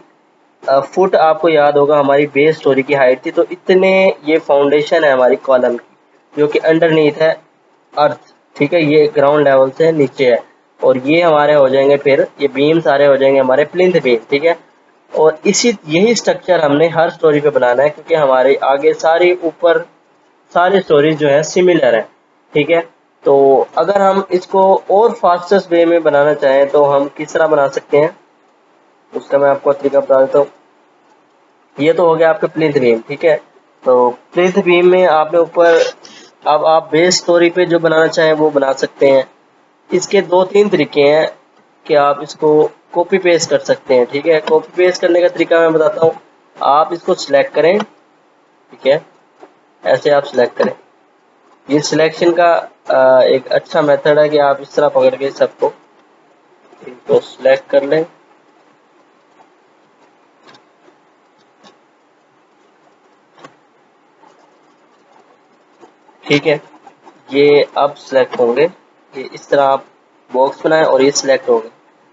फुट आपको याद होगा हमारी बेस स्टोरी की हाइट थी। तो इतने ये फाउंडेशन है हमारी कॉलम की, जो कि अंडरनीथ है अर्थ। ठीक है, ये ग्राउंड लेवल से नीचे है, और ये हमारे हो जाएंगे फिर ये बीम सारे हो जाएंगे हमारे प्लिंथ बीम। ठीक है, और यही स्ट्रक्चर हमने हर स्टोरी पे बनाना है, क्योंकि हमारे आगे सारी ऊपर सारी स्टोरीज जो है सिमिलर है। ठीक है, तो अगर हम इसको और फास्टेस्ट वे में बनाना चाहें तो हम किस तरह बना सकते हैं, उसका मैं आपको तरीका बता देता हूँ। ये तो हो गया आपके प्लिंथ बीम, ठीक है। तो प्लिंथ बीम में आपने ऊपर, अब आप बेस स्टोरी पे जो बनाना चाहें वो बना सकते हैं। इसके 2-3 तरीके हैं कि आप इसको कॉपी पेस्ट कर सकते हैं, ठीक है। कॉपी पेस्ट करने का तरीका मैं बताता हूँ। आप इसको सिलेक्ट करें, ठीक है, ऐसे आप सिलेक्ट करें। ये सिलेक्शन का एक अच्छा मेथड है कि आप इस तरह पकड़ के सबको इनको सिलेक्ट कर लें। ठीक है, ये अब सिलेक्ट होंगे। ये इस तरह आप बॉक्स बनाएं और ये सिलेक्ट हो गए।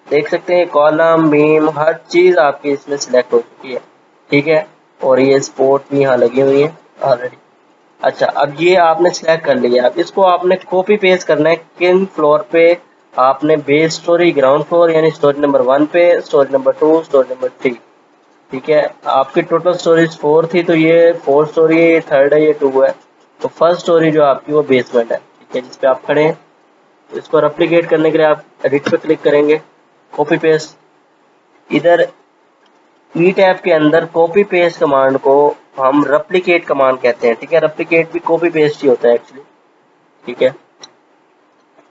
देख सकते हैं कॉलम बीम हर चीज़ आपकी इसमें सिलेक्ट हो चुकी है, ठीक है। और ये स्पोर्ट भी यहाँ लगी हुई है ऑलरेडी। अच्छा, अब ये आपने सिलेक्ट कर लिया। अब इसको आपने कॉपी पेस्ट करना है किन फ्लोर पे, आपने बेस स्टोरी ग्राउंड फ्लोर यानी स्टोरी नंबर 1 पे, स्टोरी नंबर 2, स्टोरी नंबर 3, ठीक है। आपकी टोटल स्टोरीज 4 थी, तो ये 4 स्टोरी, थर्ड है, ये 2 है। तो फर्स्ट स्टोरी जो आपकी वो बेसमेंट है, ठीक है, जिस पे आप खड़े हैं। तो इसको रेप्लिकेट करने के लिए आप एडिट पे क्लिक करेंगे, कॉपी पेस्ट। इधर ई टैब के अंदर कॉपी पेस्ट कमांड को हम रेप्लिकेट कमांड कहते हैं, ठीक है। रेप्लिकेट भी कॉपी पेस्ट ही होता है एक्चुअली, ठीक है।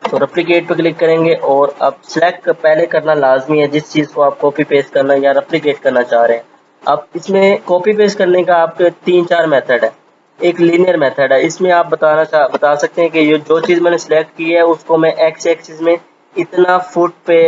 तो रेप्लिकेट पे क्लिक करेंगे और अब सिलेक्ट पहले करना लाजमी है जिस चीज़ को आप कॉपी पेस्ट करना या रेप्लिकेट करना चाह रहे हैं। अब इसमें कॉपी पेस्ट करने का आपके 3-4 मेथड है। एक लीनियर मेथड है, इसमें आप बता सकते हैं कि ये जो चीज़ मैंने सिलेक्ट की है उसको मैं एक्स एक्सिस में इतना फुट पे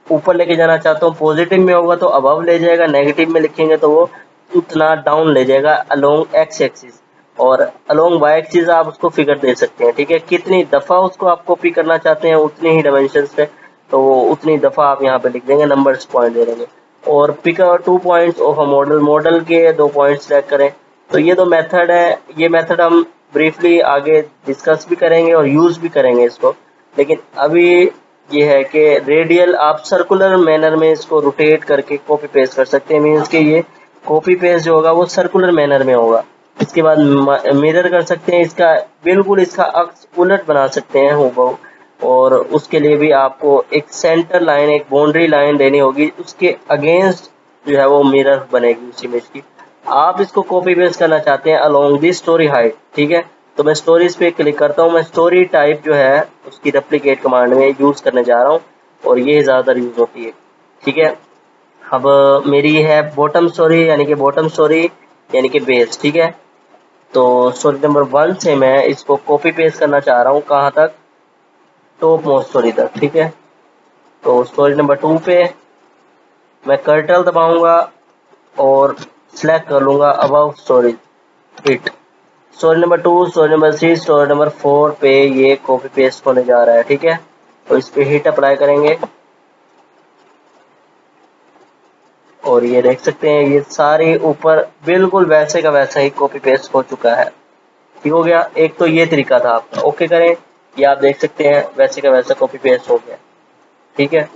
ऊपर लेके जाना चाहता हूँ। पॉजिटिव में होगा तो अबव ले जाएगा, नेगेटिव में लिखेंगे तो वो उतना डाउन ले जाएगा अलोंग एक्स एक्सिस, और अलोंग वाई एक्सिस आप उसको फिगर दे सकते हैं, ठीक है। कितनी दफ़ा उसको आप कॉपी करना चाहते हैं उतनी ही डायमेंशंस पे, तो उतनी दफ़ा आप यहाँ पे लिख देंगे, नंबर्स पॉइंट दे देंगे। और pick 2 points of a model, model के 2 पॉइंट्स सेलेक्ट करें। तो ये 2 मेथड है। ये मेथड हम ब्रीफली आगे डिस्कस भी करेंगे और यूज़ भी करेंगे इसको, लेकिन अभी ये है कि रेडियल आप सर्कुलर मैनर में इसको रोटेट करके कॉपी पेस्ट कर सकते हैं। मीन्स कि ये कॉपी पेस्ट जो होगा वो सर्कुलर मैनर में होगा। इसके बाद मिरर कर सकते हैं, इसका बिल्कुल इसका अक्स उलट बना सकते हैं हूबहू, और उसके लिए भी आपको एक सेंटर लाइन, एक बाउंड्री लाइन देनी होगी, उसके अगेंस्ट जो है वो मिरर बनेगी उस इमेज की। आप इसको कॉपी पेस्ट करना चाहते हैं अलोंग दी स्टोरी हाइट, ठीक है। तो मैं स्टोरीज पे क्लिक करता हूँ। मैं स्टोरी टाइप जो है उसकी रेप्लिकेट कमांड में यूज़ करने जा रहा हूँ और ये ज़्यादातर यूज़ होती है, ठीक है। अब मेरी है बॉटम स्टोरी यानी कि बॉटम स्टोरी यानी कि बेस, ठीक है। तो स्टोरी नंबर 1 से मैं इसको कॉपी पेस्ट करना चाह रहा हूँ, कहाँ तक, टॉप मोस्ट स्टोरी तक, ठीक है। तो स्टोरी नंबर 2 पे मैं कर्टल दबाऊंगा और सिलेक्ट कर लूँगा above story hit. Story number 2, story number 3, story number 4 पे ये कॉपी पेस्ट होने जा रहा है, ठीक है। तो इस पे हिट अप्लाई करेंगे और ये देख सकते हैं ये सारे ऊपर बिल्कुल वैसे का वैसा ही कॉपी पेस्ट हो चुका है, ठीक हो गया। एक तो ये तरीका था आपका, ओके करें, ये आप देख सकते हैं वैसे का वैसा कॉपी पेस्ट हो गया, ठीक है।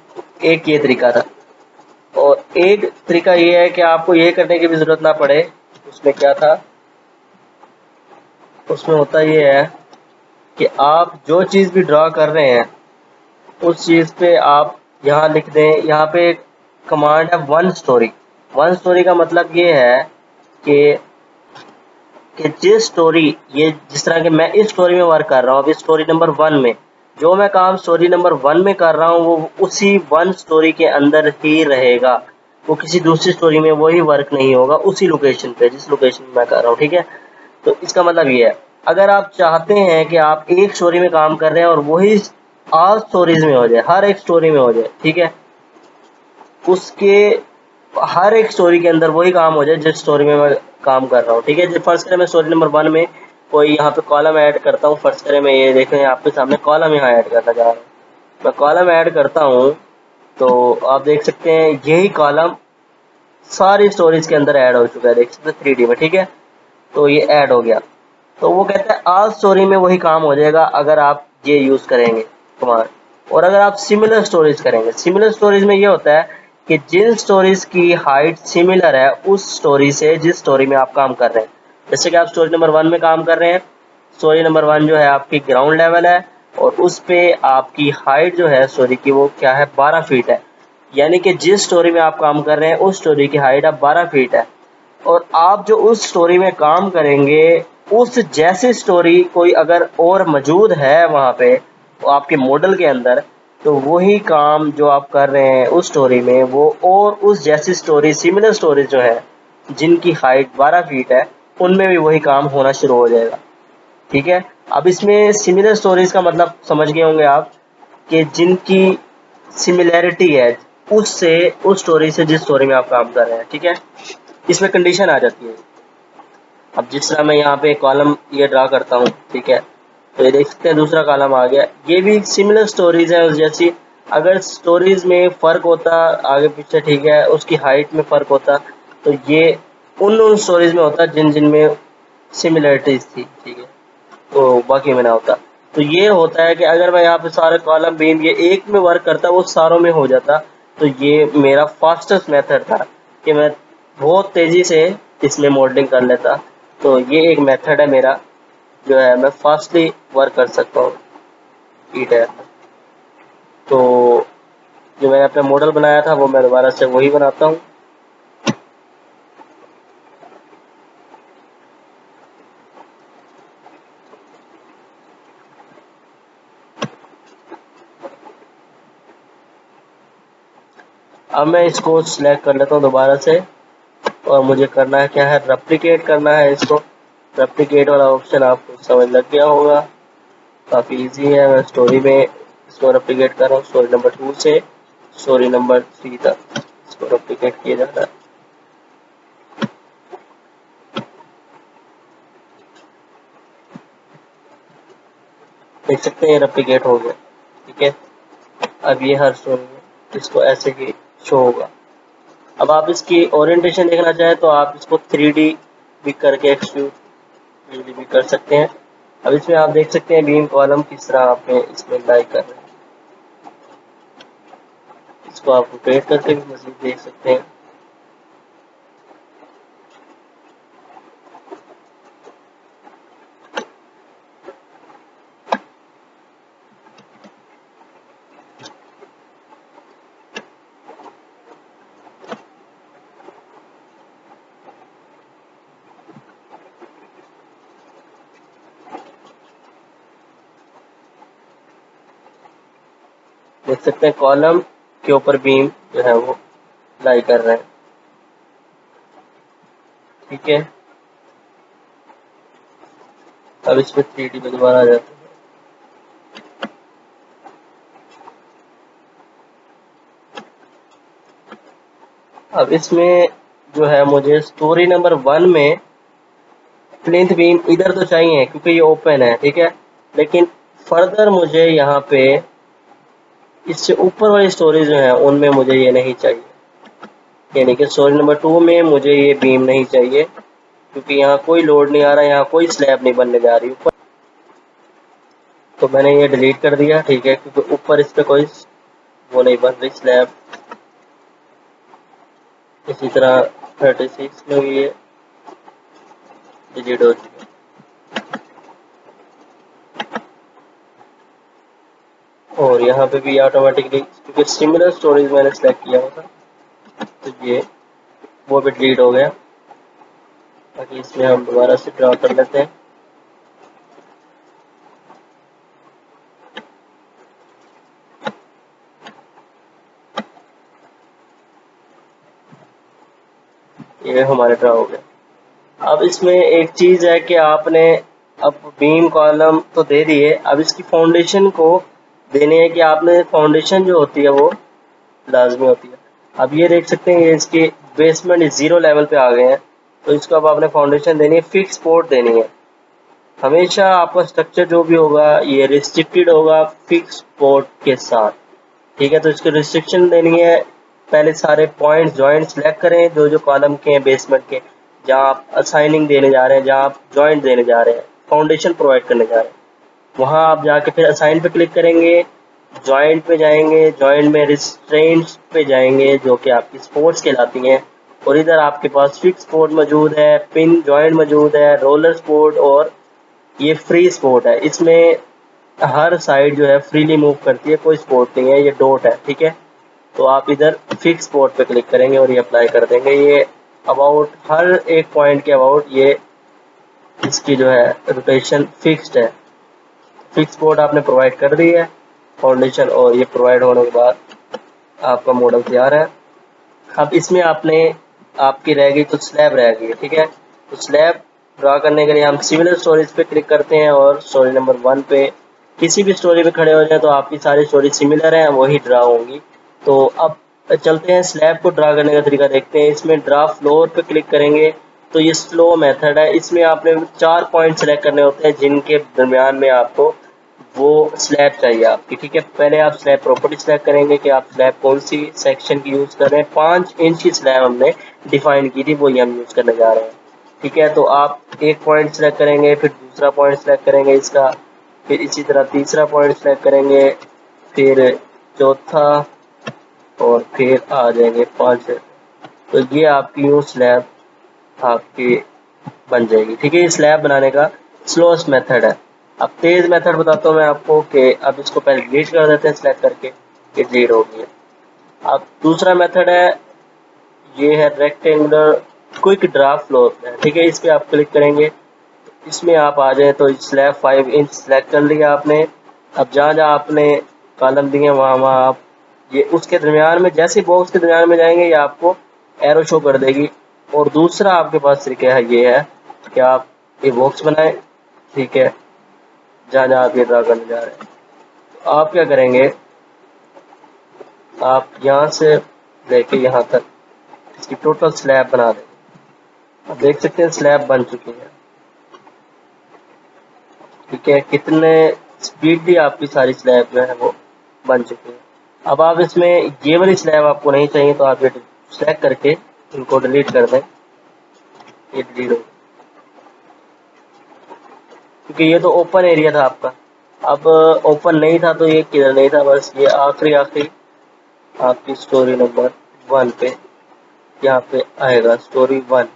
एक ये तरीका था, और एक तरीका ये है कि आपको ये करने की भी ज़रूरत ना पड़े। उसमें क्या था, उसमें होता ये है कि आप जो चीज़ भी ड्रा कर रहे हैं उस चीज़ पे आप यहाँ लिख दें। यहाँ पे कमांड है वन स्टोरी। वन स्टोरी का मतलब ये है कि जिस स्टोरी, ये जिस तरह के मैं इस स्टोरी में वर्क कर रहा हूँ, अभी स्टोरी नंबर 1 में जो मैं काम स्टोरी नंबर 1 में कर रहा हूँ वो उसी वन स्टोरी के अंदर ही रहेगा। वो किसी दूसरी स्टोरी में वही वर्क नहीं होगा उसी लोकेशन पे जिस लोकेशन में मैं कर रहा हूँ, ठीक है। तो इसका मतलब ये है, अगर आप चाहते हैं कि आप एक स्टोरी में काम कर रहे हैं और वही ऑल स्टोरीज में हो जाए, हर एक स्टोरी में हो जाए, ठीक है, उसके हर एक स्टोरी के अंदर वही काम हो जाए जिस स्टोरी में मैं काम कर रहा हूँ, ठीक है। जब फर्स्ट करें मैं स्टोरी नंबर 1 में कोई यहाँ पे कॉलम ऐड करता हूँ। फर्स्ट करें मैं ये देखें आपके सामने कॉलम यहाँ ऐड करना चाह रहा हूँ। मैं कॉलम ऐड करता हूँ तो आप देख सकते हैं यही कॉलम सारी स्टोरीज के अंदर ऐड हो चुका है, देख सकते हैं 3D में, ठीक है। तो ये ऐड हो गया। तो वो कहता है ऑल स्टोरी में वही काम हो जाएगा अगर आप ये यूज़ करेंगे कमांड। और अगर आप सिमिलर स्टोरीज करेंगे, सिमिलर स्टोरीज में ये होता है कि जिन स्टोरीज की हाइट सिमिलर है उस स्टोरी से जिस स्टोरी में आप काम कर रहे हैं। जैसे कि आप स्टोरी नंबर 1 में काम कर रहे हैं, स्टोरी नंबर 1 जो है आपकी ग्राउंड लेवल है और उस पे आपकी हाइट जो है स्टोरी की वो क्या है, 12 फीट है। यानी कि जिस स्टोरी में आप काम कर रहे हैं उस स्टोरी की हाइट अब 12 फीट है। और आप जो उस स्टोरी में काम करेंगे उस जैसी स्टोरी कोई अगर और मौजूद है वहाँ पे तो आपके मॉडल के अंदर, तो वही काम जो आप कर रहे हैं उस स्टोरी में वो और उस जैसी स्टोरी, सिमिलर स्टोरीज जो है जिनकी हाइट 12 फीट है, उनमें भी वही काम होना शुरू हो जाएगा। ठीक है, अब इसमें सिमिलर स्टोरीज का मतलब समझ गए होंगे आप कि जिनकी सिमिलैरिटी है उससे, उस स्टोरी से जिस स्टोरी में आप काम कर रहे हैं। ठीक है, इसमें कंडीशन आ जाती है। अब जिस तरह मैं यहाँ पे कॉलम ये ड्रा करता हूँ, ठीक है, तो ये देख सकते हैं दूसरा कॉलम आ गया। ये भी सिमिलर स्टोरीज है उस जैसी। अगर स्टोरीज में फ़र्क होता आगे पीछे, ठीक है, उसकी हाइट में फ़र्क होता, तो ये उन स्टोरीज में होता जिन जिनमें सिमिलरिटीज थी। ठीक है, तो बाकी में ना होता। तो ये होता है कि अगर मैं यहाँ पे सारे कॉलम बीम ये एक में वर्क करता वो सारों में हो जाता। तो ये मेरा फास्टेस्ट मेथड था कि मैं बहुत तेज़ी से इसमें मॉडलिंग कर लेता। तो ये एक मेथड है मेरा जो है मैं फास्टली वर्क कर सकता हूँ ई टैब। तो जो मैंने अपना मॉडल बनाया था वो मैं दोबारा से वही बनाता हूँ। अब मैं इसको सिलेक्ट कर लेता हूँ दोबारा से, और मुझे करना है क्या है, रेप्लिकेट करना है इसको। रेप्लिकेट वाला ऑप्शन आपको समझ लग गया होगा, काफ़ी इजी है। मैं स्टोरी में इसको रेप्लिकेट कर रहा हूँ, स्टोरी नंबर 2 से स्टोरी नंबर 3 तक इसको रेप्लिकेट किया जाता है। देख सकते हैं रेप्लिकेट हो गया। ठीक है, अब ये हर स्टोरी में इसको ऐसे ही शो होगा। अब आप इसकी ओरिएंटेशन देखना चाहें तो आप इसको 3D भी करके एक्सट्रूड 3D भी कर सकते हैं। अब इसमें आप देख सकते हैं बीम कॉलम किस तरह आपने इसमें लाइक कर रहे हैं। इसको आप रोटेट करके भी मज़ीद देख सकते हैं। देख सकते हैं कॉलम के ऊपर बीम जो है वो लाई कर रहे हैं। ठीक है, अब इसमें 3D में दोबारा आ जाते हैं। अब इसमें जो है मुझे स्टोरी नंबर 1 में प्लिंथ बीम इधर तो चाहिए क्योंकि ये ओपन है। ठीक है, लेकिन फर्दर मुझे यहाँ पे इससे ऊपर वाली स्टोरेज जो है उनमें मुझे ये नहीं चाहिए। यानी कि स्टोरी नंबर 2 में मुझे ये बीम नहीं चाहिए क्योंकि यहाँ कोई लोड नहीं आ रहा, यहाँ कोई स्लैब नहीं बनने जा रही ऊपर। तो मैंने ये डिलीट कर दिया। ठीक है, क्योंकि ऊपर इस पर कोई वो नहीं बन रही स्लैब। इसी तरह 36 में भी ये डिलीट हो चुकी है। और यहाँ पे भी ऑटोमेटिकली क्योंकि सिमिलर स्टोरेज मैंने सेलेक्ट किया हुआ था तो ये वो भी डिलीट हो गया। बाकी इसमें हम दोबारा से ड्रा कर लेते हैं। ये हमारे ड्रा हो गया। अब इसमें एक चीज़ है कि आपने अब बीम कॉलम तो दे दिए, अब इसकी फाउंडेशन को देनी है कि आपने फाउंडेशन जो होती है वो लाजमी होती है। अब ये देख सकते हैं ये इसके बेसमेंट 0 लेवल पे आ गए हैं, तो इसको अब आपने फाउंडेशन देनी है, फिक्स सपोर्ट देनी है। हमेशा आपका स्ट्रक्चर जो भी होगा ये रिस्ट्रिक्टेड होगा फिक्स सपोर्ट के साथ। ठीक है, तो इसको रिस्ट्रिक्शन देनी है। पहले सारे पॉइंट जॉइंट सेलेक्ट करें जो जो कॉलम के हैं बेसमेंट के, जहाँ आप असाइनिंग देने जा रहे हैं, जहाँ आप जॉइंट देने जा रहे हैं, फाउंडेशन प्रोवाइड करने जा रहे हैं, वहाँ आप जाके फिर असाइन पे क्लिक करेंगे, जॉइंट पे जाएंगे, जॉइंट में रिस्ट्रेंट्स पे जाएंगे जो कि आपकी सपोर्ट्स कहलाती हैं, और इधर आपके पास फिक्स सपोर्ट मौजूद है, पिन जॉइंट मौजूद है, रोलर सपोर्ट और ये फ्री सपोर्ट है। इसमें हर साइड जो है फ्रीली मूव करती है, कोई सपोर्ट नहीं है, ये डॉट है, ठीक है। तो आप इधर फिक्स स्पॉट पे क्लिक करेंगे और ये अप्लाई कर देंगे। ये अबाउट हर एक पॉइंट के अबाउट ये इसकी जो है रोटेशन फिक्स्ड है। फिक्स स्पॉट आपने प्रोवाइड कर दी है फाउंडेशन, और ये प्रोवाइड होने के बाद आपका मॉडल तैयार है। अब इसमें आपने आपकी रह गई तो स्लैब रह गई है, ठीक है। तो स्लैब ड्रा करने के लिए हम सिमिलर स्टोरीज पे क्लिक करते हैं और स्टोरी नंबर 1 पे किसी भी स्टोरी पे खड़े हो जाए तो आपकी सारी स्टोरी सिमिलर है, वही ड्रा होंगी। तो अब चलते हैं स्लैब को ड्रा करने का तरीका देखते हैं। इसमें ड्रा फ्लोर पे क्लिक करेंगे तो ये स्लो मेथड है। इसमें आपने 4 पॉइंट सेलेक्ट करने होते हैं जिनके दरमियान में आपको वो स्लैब चाहिए आपकी, ठीक है। पहले आप स्लैब प्रॉपर्टी सेलेक्ट करेंगे कि आप स्लैब कौन सी सेक्शन की यूज़ कर रहे हैं। 5 इंच की स्लैब हमने डिफाइन की थी, वही हम यूज़ करने जा रहे हैं, ठीक है। तो आप एक पॉइंट सेलेक्ट करेंगे, फिर दूसरा पॉइंट सेलेक्ट करेंगे इसका, फिर इसी तरह तीसरा पॉइंट सेलेक्ट करेंगे, फिर चौथा, और फिर आ जाएंगे 5। तो ये आपकी यूँ स्लैब आपकी बन जाएगी, ठीक है। ये स्लैब बनाने का स्लोएस्ट मेथड है। अब तेज़ मेथड बताता हूँ मैं आपको कि अब इसको पहले डिलीट कर देते हैं सेलेक्ट करके, ये डिलीट हो गई है। अब दूसरा मेथड है, ये है रेक्टेंगुलर क्विक ड्रा फ्लोर पे, ठीक है। इस पर आप क्लिक करेंगे, इसमें आप आ जाए तो स्लैब 5 इंच सेलेक्ट कर लिया आपने। अब जहाँ जहाँ आपने कॉलम दिए वहाँ वहाँ आप ये उसके दरमियान में, जैसे बॉक्स के दरमियान में जाएंगे ये आपको एरो शो कर देगी। और दूसरा आपके पास तरीका है, ये है कि आप ये बॉक्स बनाएं, ठीक है, जहाँ जहाँ आप ये ड्रा करने जा रहे हैं। तो आप क्या करेंगे, आप यहाँ से लेके यहाँ तक इसकी टोटल स्लैब बना देंगे। आप देख सकते हैं स्लैब बन चुकी है, ठीक है। कितने स्पीडली आपकी सारी स्लैब जो है वो बन चुकी है। अब आप इसमें ये वाली स्लैब आपको नहीं चाहिए तो आप ये सेलेक्ट करके इनको डिलीट कर दें, ये डिलीट हो, क्योंकि ये तो ओपन एरिया था आपका। अब ओपन नहीं था तो ये किधर नहीं था, बस ये आखिरी आपकी स्टोरी नंबर 1 पे यहाँ पे आएगा स्टोरी 1।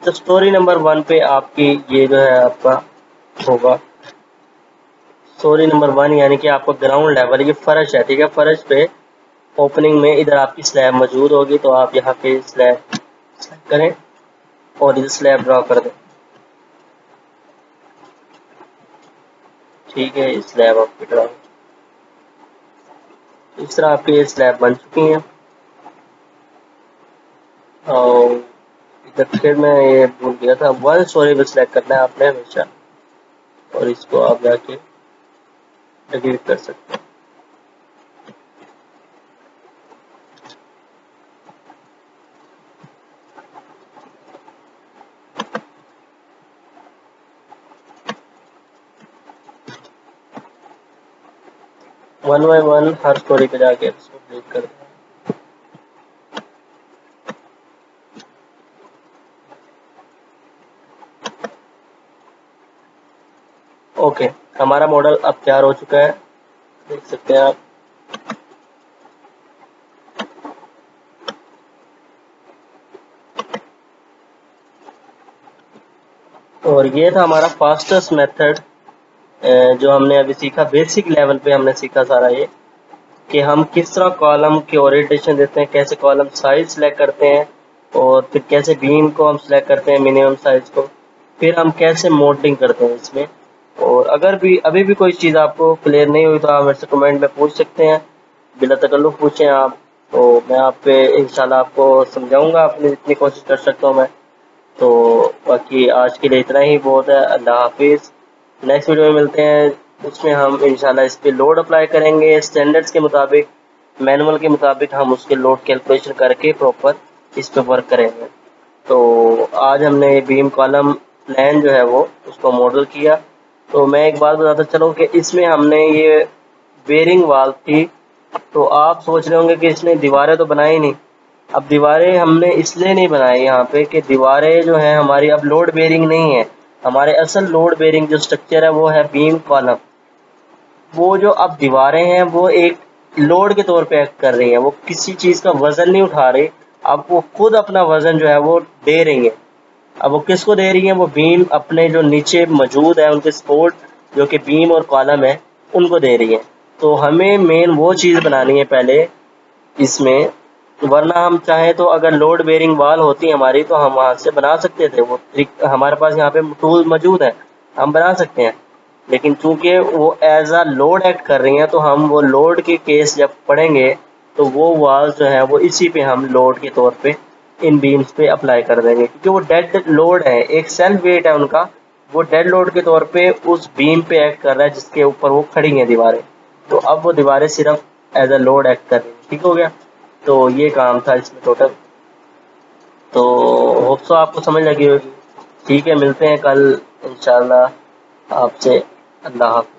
तो स्टोरी नंबर 1 पे आपकी ये जो है आपका होगा स्टोरी नंबर 1, यानी कि आपका ग्राउंड लेवल, ये फर्श है, ठीक है। फर्श पे ओपनिंग में इधर आपकी स्लैब मौजूद होगी, तो आप यहाँ पे स्लैब सेलेक्ट करें और इधर स्लैब ड्रा कर दें, ठीक है। स्लैब आपकी ड्रा, इस तरह आपकी ये स्लैब बन चुकी हैं। और इधर फिर मैं ये भूल गया था, 1 स्टोरी पे सिलेक्ट करना है आपने हमेशा, और इसको आप जाके डिलीट कर सकते हैं। One by one her story पे जाके इसको डिलीट कर दें। ओके, हमारा मॉडल अब तैयार हो चुका है, देख सकते हैं आप। और ये था हमारा फास्टेस्ट मेथड जो हमने अभी सीखा, बेसिक लेवल पे हमने सीखा सारा ये, कि हम किस तरह कॉलम की ओरिएंटेशन देते हैं, कैसे कॉलम साइज सेलेक्ट करते हैं, और फिर कैसे बीम को हम सेलेक्ट करते हैं मिनिमम साइज को, फिर हम कैसे मॉडलिंग करते हैं इसमें। और अगर भी अभी भी कोई चीज़ आपको क्लियर नहीं हुई तो आप मेरे से कमेंट में पूछ सकते हैं, बिला तकल्लुफ़ पूछें आप, तो मैं आप पे इंशाल्लाह आपको समझाऊंगा, अपनी जितनी कोशिश कर सकता हूँ मैं। तो बाकी आज के लिए इतना ही बहुत है। अल्लाह हाफिज़। नेक्स्ट वीडियो में मिलते हैं, उसमें हम इंशाल्लाह इस पे लोड अप्लाई करेंगे स्टैंडर्ड्स के मुताबिक, मैनुअल के मुताबिक हम उसके लोड कैलकुलेशन करके प्रॉपर इस पे वर्क करेंगे। तो आज हमने बीम कॉलम प्लान जो है वो उसको मॉडल किया। तो मैं एक बात बताता चलूँ कि इसमें हमने ये बेरिंग वाल थी, तो आप सोच रहे होंगे कि इसमें दीवारें तो बनाई नहीं। अब दीवारें हमने इसलिए नहीं बनाई यहाँ पे कि दीवारें जो है हमारी अब लोड बेरिंग नहीं है। हमारे असल लोड बेरिंग जो स्ट्रक्चर है वो है बीम कॉलम। वो जो अब दीवारें हैं वो एक लोड के तौर पे एक्ट कर रही हैं, वो किसी चीज़ का वजन नहीं उठा रही, अब वो खुद अपना वजन जो है वो दे रही है। अब वो किसको दे रही हैं? वो बीम अपने जो नीचे मौजूद है उनके सपोर्ट, जो कि बीम और कॉलम है, उनको दे रही हैं। तो हमें मेन वो चीज़ बनानी है पहले इसमें, वरना हम चाहें तो अगर लोड बेरिंग वाल होती हमारी तो हम वहाँ से बना सकते थे, वो हमारे पास यहाँ पे टूल मौजूद है, हम बना सकते हैं। लेकिन चूंकि वो एज अ लोड एक्ट कर रही हैं तो हम वो लोड के केस जब पढ़ेंगे तो वो वाल जो है वो इसी पे हम लोड के तौर पे इन बीम्स पे अप्लाई कर देंगे, क्योंकि वो डेड लोड है, एक सेल्फ वेट है उनका, वो डेड लोड के तौर पे उस बीम पे एक्ट कर रहा है जिसके ऊपर वो खड़ी हैं दीवारें। तो अब वो दीवारें सिर्फ एज अ लोड एक्ट कर रही हैं। ठीक हो गया? तो ये काम था इसमें टोटल। तो होप सो आपको समझ लगी होगी। ठीक है, मिलते हैं कल इंशाल्लाह आपसे। अल्लाह हाफ़िज़।